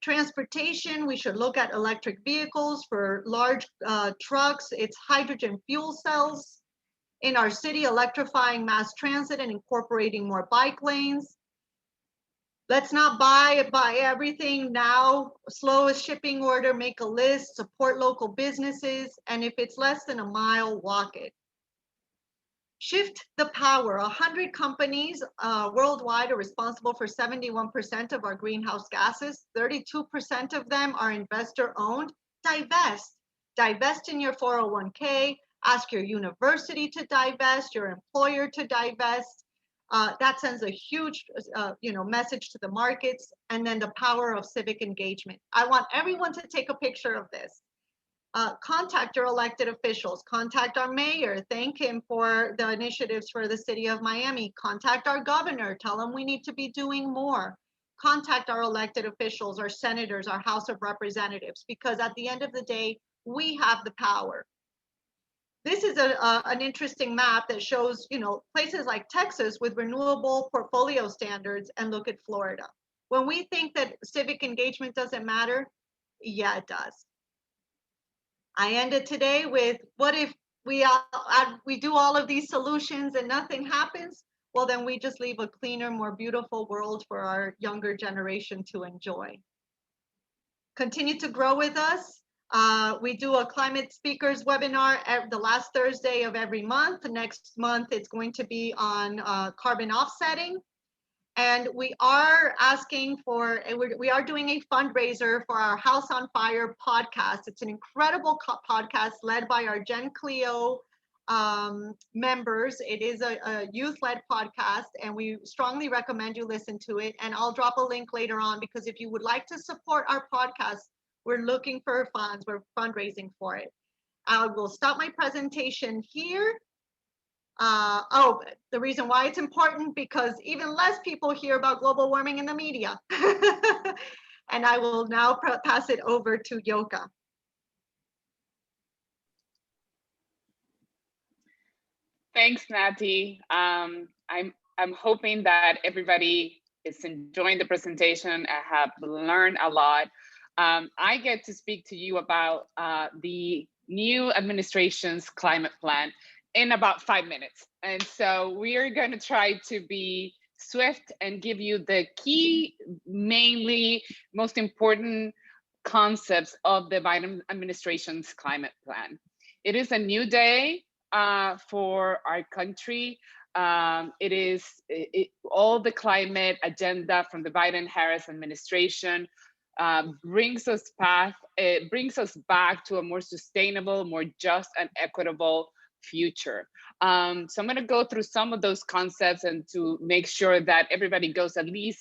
Transportation, we should look at electric vehicles for large trucks. It's hydrogen fuel cells. In our city, electrifying mass transit and incorporating more bike lanes. Let's not buy everything now. Slowest shipping order, make a list, support local businesses, and if it's less than a mile, walk it. Shift the power. 100 companies worldwide are responsible for 71% of our greenhouse gases. 32% of them are investor owned. Divest in your 401k. Ask your university to divest, your employer to divest. That sends a huge message to the markets. And then the power of civic engagement. I want everyone to take a picture of this. Contact your elected officials, contact our mayor, thank him for the initiatives for the city of Miami, contact our governor, tell him we need to be doing more, contact our elected officials, our senators, our House of Representatives, because at the end of the day, we have the power. This is an interesting map that shows, places like Texas with renewable portfolio standards, and look at Florida. When we think that civic engagement doesn't matter, yeah, it does. I ended today with, what if we do all of these solutions and nothing happens? Well, then we just leave a cleaner, more beautiful world for our younger generation to enjoy. Continue to grow with us. We do a climate speakers webinar the last Thursday of every month. Next month, it's going to be on carbon offsetting. And we are asking for, we are doing a fundraiser for our House on Fire podcast. It's an incredible podcast led by our CLEO members. It is a youth-led podcast, and we strongly recommend you listen to it. And I'll drop a link later on, because if you would like to support our podcast, we're looking for funds. We're fundraising for it. I will stop my presentation here. The reason why it's important, because even less people hear about global warming in the media. And I will now pass it over to Yoka. Thanks, Natty. I'm hoping that everybody is enjoying the presentation. I have learned a lot. I get to speak to you about the new administration's climate plan in about 5 minutes. And so we are going to try to be swift and give you the key, mainly most important concepts of the Biden administration's climate plan. It is a new day for our country. It is all the climate agenda from the Biden-Harris administration brings us back to a more sustainable, more just and equitable future. So I'm going to go through some of those concepts, and to make sure that everybody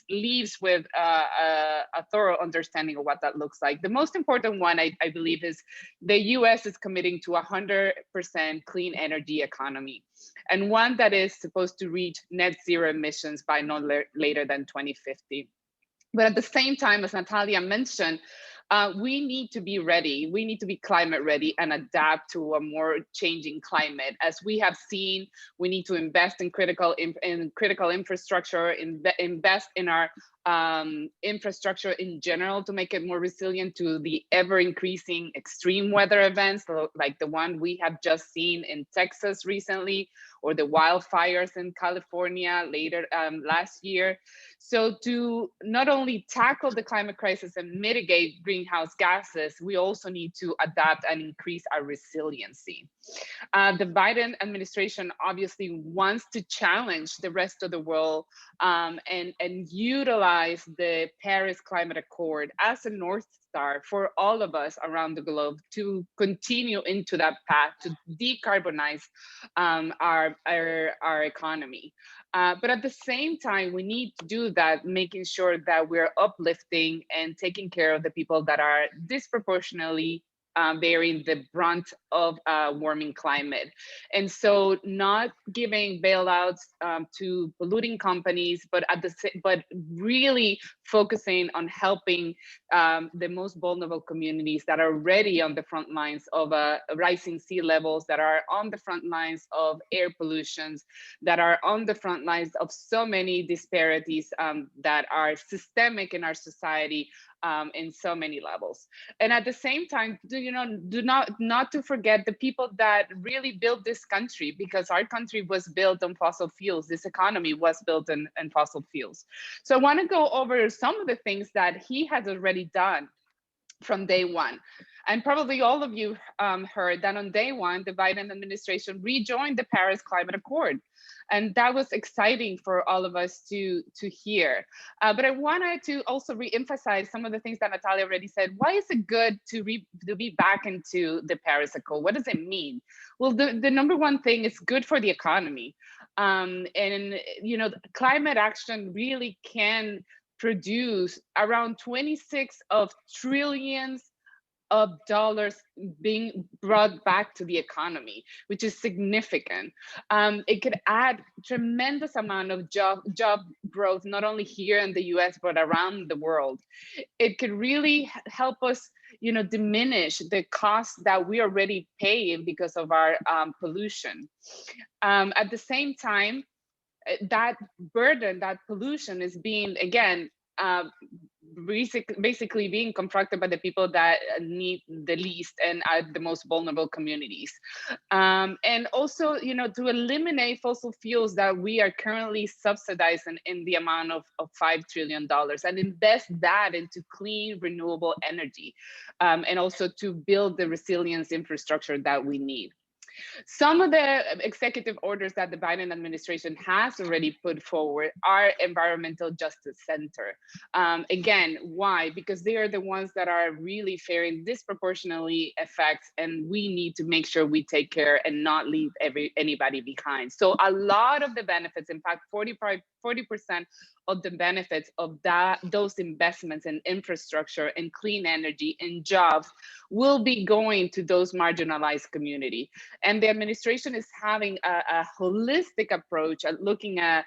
leaves with a thorough understanding of what that looks like. The most important one, I believe, is the US is committing to 100% clean energy economy, and one that is supposed to reach net zero emissions by no later than 2050. But at the same time, as Natalia mentioned, we need to be ready. We need to be climate ready and adapt to a more changing climate. As we have seen, we need to invest in critical infrastructure, invest in our infrastructure in general to make it more resilient to the ever increasing extreme weather events, like the one we have just seen in Texas recently, or the wildfires in California last year. So to not only tackle the climate crisis and mitigate greenhouse gases, we also need to adapt and increase our resiliency. The Biden administration obviously wants to challenge the rest of the world and utilize the Paris Climate Accord as a North Star for all of us around the globe to continue into that path to decarbonize our economy. But at the same time, we need to do that, making sure that we're uplifting and taking care of the people that are disproportionately bearing the brunt of warming climate. And so not giving bailouts to polluting companies, but really focusing on helping the most vulnerable communities that are already on the front lines of rising sea levels, that are on the front lines of air pollutions, that are on the front lines of so many disparities that are systemic in our society in so many levels. And at the same time, do not to forget the people that really built this country, because our country was built on fossil fuels. This economy was built in fossil fuels. So I want to go over some of the things that he has already done from day one. And probably all of you heard that on day one, the Biden administration rejoined the Paris Climate Accord. And that was exciting for all of us to hear. But I wanted to also re-emphasize some of the things that Natalia already said. Why is it good to be back into the Paris Accord? What does it mean? Well, the number one thing is good for the economy. And you know, climate action really can produce around 26 of trillions of dollars being brought back to the economy, which is significant. It could add tremendous amount of job growth, not only here in the US, but around the world. It could really help us, you know, diminish the costs that we already pay because of our pollution. At the same time, that burden, that pollution is being, again, basically being confronted by the people that need the least and are the most vulnerable communities. And also, you know, to eliminate fossil fuels that we are currently subsidizing in the amount of $5 trillion and invest that into clean, renewable energy, and also to build the resilience infrastructure that we need. Some of the executive orders that the Biden administration has already put forward are environmental justice center. Again, why? Because they are the ones that are really faring disproportionately effects, and we need to make sure we take care and not leave anybody behind. So a lot of the benefits, in fact, 40% of the benefits of those investments in infrastructure and clean energy and jobs will be going to those marginalized community. And the administration is having a holistic approach at looking at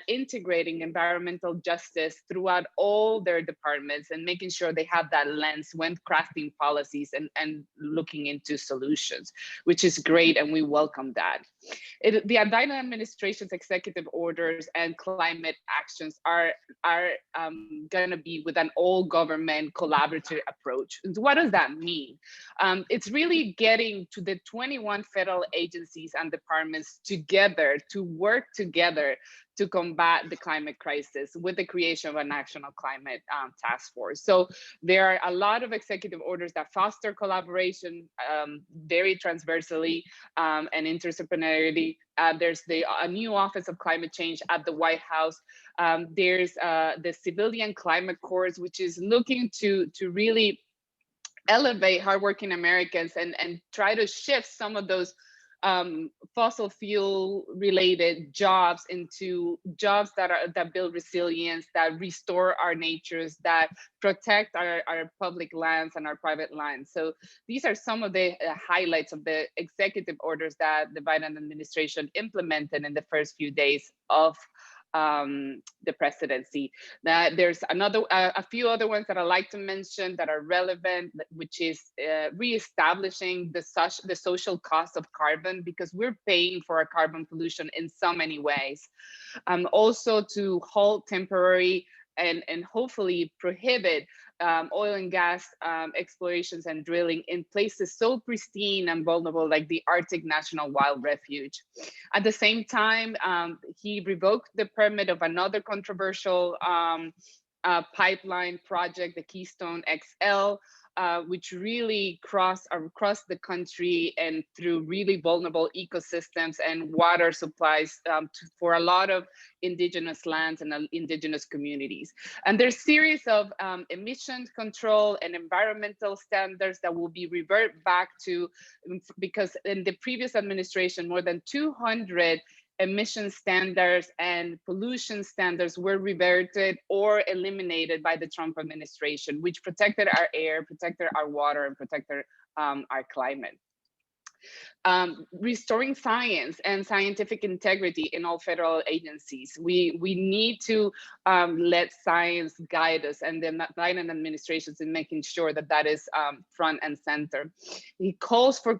integrating environmental justice throughout all their departments and making sure they have that lens when crafting policies and looking into solutions, which is great, and we welcome that. The Biden administration's executive orders and climate actions are going to be with an all government collaborative approach. What does that mean? It's really getting to the 21 federal agencies and departments together to work together to combat the climate crisis with the creation of a national climate task force. So there are a lot of executive orders that foster collaboration very transversally and interdisciplinarity. There's a new Office of Climate Change at the White House. There's the Civilian Climate Corps, which is looking to really elevate hardworking Americans and try to shift some of those fossil fuel related jobs into jobs that build resilience, that restore our natures, that protect our public lands and our private lands. So these are some of the highlights of the executive orders that the Biden administration implemented in the first few days of the presidency. That there's a few other ones that I like to mention that are relevant, which is reestablishing the social cost of carbon, because we're paying for our carbon pollution in so many ways. Also to halt temporary and hopefully prohibit oil and gas explorations and drilling in places so pristine and vulnerable like the Arctic National Wild Refuge. At the same time, he revoked the permit of another controversial pipeline project, the Keystone XL, which really crossed across the country and through really vulnerable ecosystems and water supplies for a lot of indigenous lands and indigenous communities. And there's series of emissions control and environmental standards that will be revert back to, because in the previous administration, more than 200 emission standards and pollution standards were reverted or eliminated by the Trump administration, which protected our air, protected our water, and protected our climate. Restoring science and scientific integrity in all federal agencies. We need to let science guide us, and the Biden administration is making sure that that is front and center. He calls for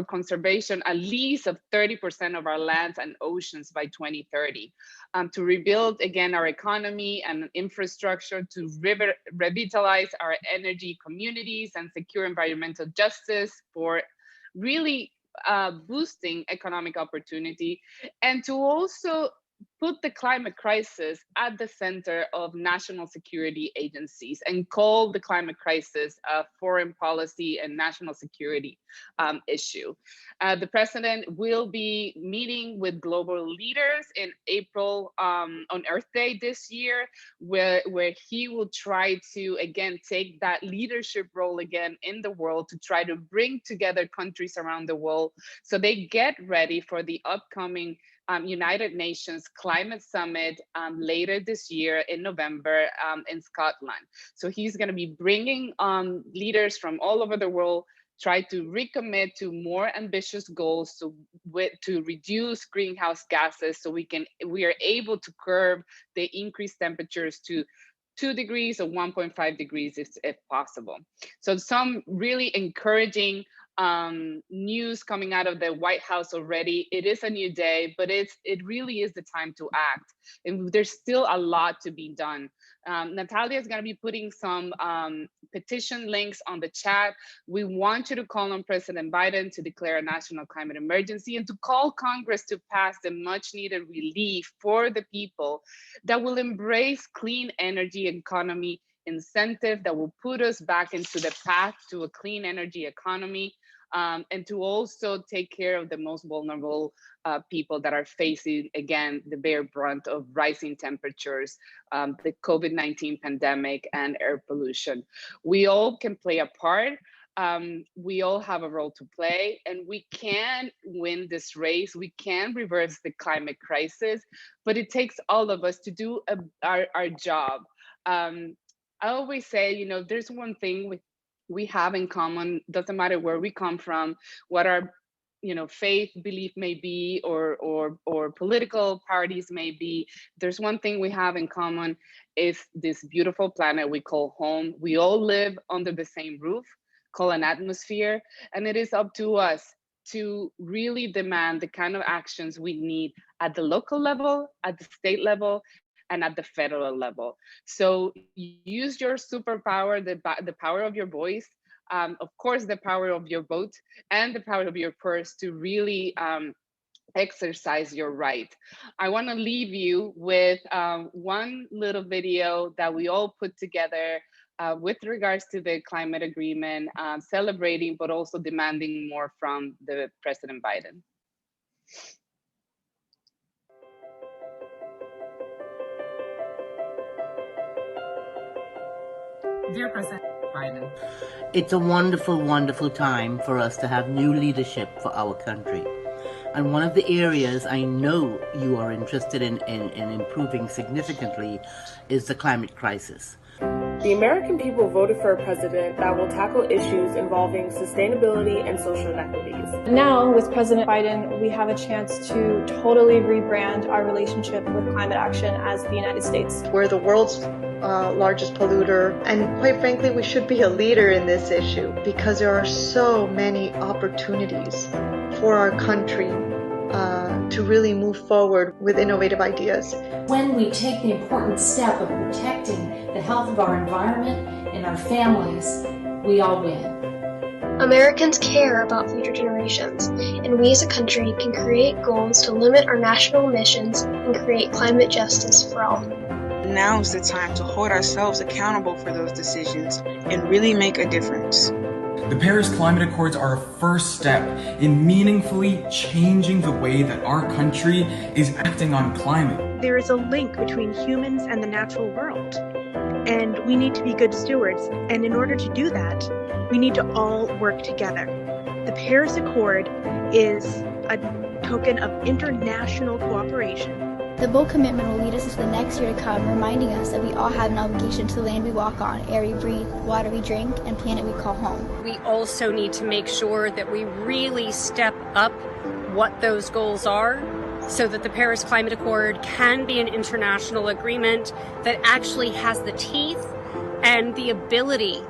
conservation at least of 30% of our lands and oceans by 2030, to rebuild again our economy and infrastructure, to revitalize our energy communities and secure environmental justice for really boosting economic opportunity, and to also put the climate crisis at the center of national security agencies and call the climate crisis a foreign policy and national security issue. The president will be meeting with global leaders in April on Earth Day this year, where he will try to, again, take that leadership role again in the world to try to bring together countries around the world so they get ready for the upcoming United Nations Climate Summit later this year in November in Scotland. So he's going to be bringing leaders from all over the world, try to recommit to more ambitious goals to reduce greenhouse gases, so we are able to curb the increased temperatures to 2 degrees or 1.5 degrees if possible. So some really encouraging news coming out of the White House already. It is a new day, but it really is the time to act. And there's still a lot to be done. Natalia is going to be putting some petition links on the chat. We want you to call on President Biden to declare a national climate emergency and to call Congress to pass the much needed relief for the people that will embrace clean energy economy incentive that will put us back into the path to a clean energy economy, and to also take care of the most vulnerable people that are facing, again, the bare brunt of rising temperatures, the COVID-19 pandemic, and air pollution. We all can play a part. We all have a role to play, and we can win this race. We can reverse the climate crisis, but it takes all of us to do our job. I always say, you know, there's one thing we have in common, doesn't matter where we come from, what our, you know, faith, belief may be, or political parties may be. There's one thing we have in common, is this beautiful planet we call home. We all live under the same roof, called an atmosphere, and it is up to us to really demand the kind of actions we need at the local level, at the state level, and at the federal level. So use your superpower, the power of your voice, of course, the power of your vote, and the power of your purse to really exercise your right. I want to leave you with one little video that we all put together with regards to the climate agreement, celebrating, but also demanding more from the President Biden. Dear President Biden, it's a wonderful, wonderful time for us to have new leadership for our country. And one of the areas I know you are interested in improving significantly is the climate crisis. The American people voted for a president that will tackle issues involving sustainability and social inequities. Now, with President Biden, we have a chance to totally rebrand our relationship with climate action as the United States. We're the world's largest polluter, and quite frankly, we should be a leader in this issue because there are so many opportunities for our country to really move forward with innovative ideas. When we take the important step of protecting the health of our environment and our families, we all win. Americans care about future generations, and we as a country can create goals to limit our national emissions and create climate justice for all. Now is the time to hold ourselves accountable for those decisions and really make a difference. The Paris Climate Accords are a first step in meaningfully changing the way that our country is acting on climate. There is a link between humans and the natural world, and we need to be good stewards. And in order to do that, we need to all work together. The Paris Accord is a token of international cooperation. The bold commitment will lead us into the next year to come, reminding us that we all have an obligation to the land we walk on, air we breathe, water we drink, and planet we call home. We also need to make sure that we really step up what those goals are so that the Paris Climate Accord can be an international agreement that actually has the teeth and the ability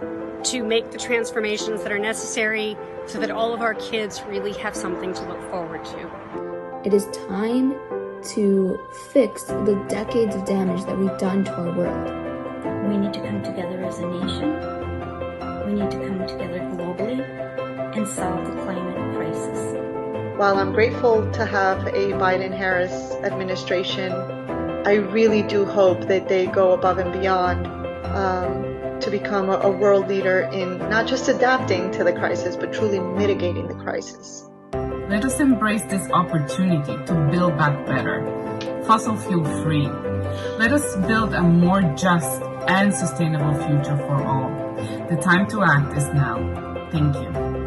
to make the transformations that are necessary so that all of our kids really have something to look forward to. It is time to fix the decades of damage that we've done to our world. We need to come together as a nation. We need to come together globally and solve the climate crisis. while I'm grateful to have a Biden-Harris administration, I really do hope that they go above and beyond to become a world leader in not just adapting to the crisis, but truly mitigating the crisis. Let us embrace this opportunity to build back better, fossil fuel free. Let us build a more just and sustainable future for all. The time to act is now. Thank you.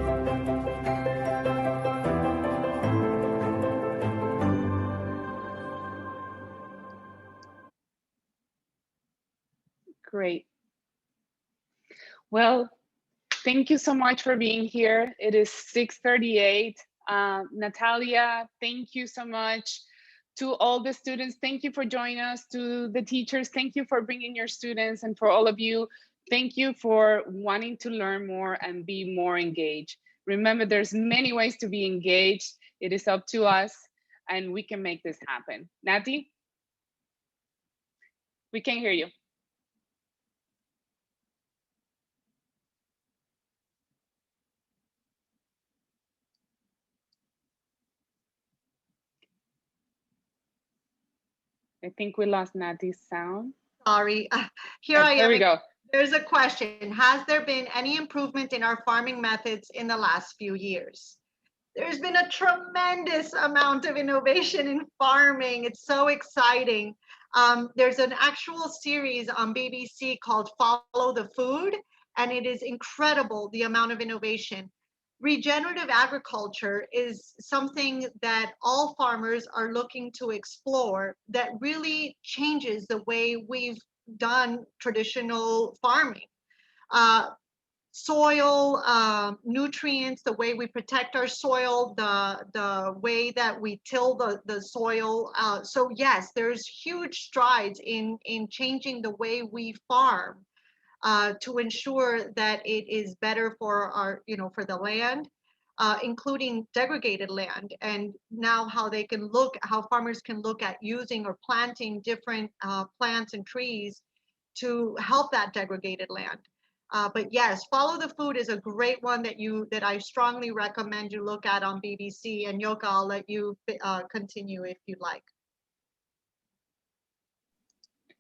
Great. Well, thank you so much for being here. It is 6:38. Natalia, thank you so much. To all the students, thank you for joining us. To the teachers, thank you for bringing your students. And for all of you, thank you for wanting to learn more and be more engaged. Remember, there's many ways to be engaged. It is up to us, and we can make this happen. Nati? We can't hear you. I think we lost Nati's sound. Sorry, here I am. There we go. There's a question. Has there been any improvement in our farming methods in the last few years? There's been a tremendous amount of innovation in farming. It's so exciting. There's an actual series on BBC called Follow the Food, and it is incredible the amount of innovation. Regenerative agriculture is something that all farmers are looking to explore that really changes the way we've done traditional farming. Soil, nutrients, the way we protect our soil, the way that we till the soil. So yes, there's huge strides in changing the way we farm to ensure that it is better for our, for the land, including degraded land, and now how farmers can look at using or planting different plants and trees to help that degraded land. But yes, Follow the Food is a great one that I strongly recommend you look at on BBC. And Yoka, I'll let you continue if you'd like.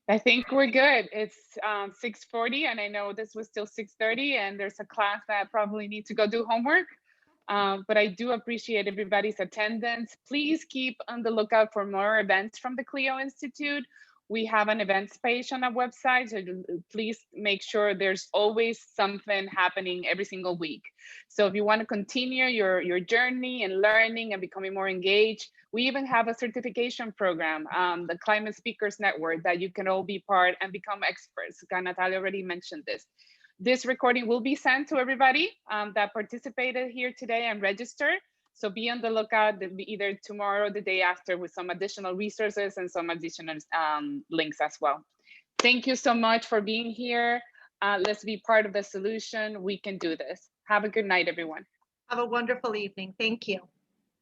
I think we're good. It's 6:40, and I know this was still 6:30, and there's a class that I probably need to go do homework. But I do appreciate everybody's attendance. Please keep on the lookout for more events from the CLEO Institute. We have an events page on our website, so please make sure there's always something happening every single week. So if you want to continue your journey and learning and becoming more engaged, we even have a certification program, the Climate Speakers Network, that you can all be part and become experts. Natalia already mentioned this. This recording will be sent to everybody that participated here today and registered. So be on the lookout either tomorrow or the day after with some additional resources and some additional links as well. Thank you so much for being here. Let's be part of the solution. We can do this. Have a good night, everyone. Have a wonderful evening. Thank you.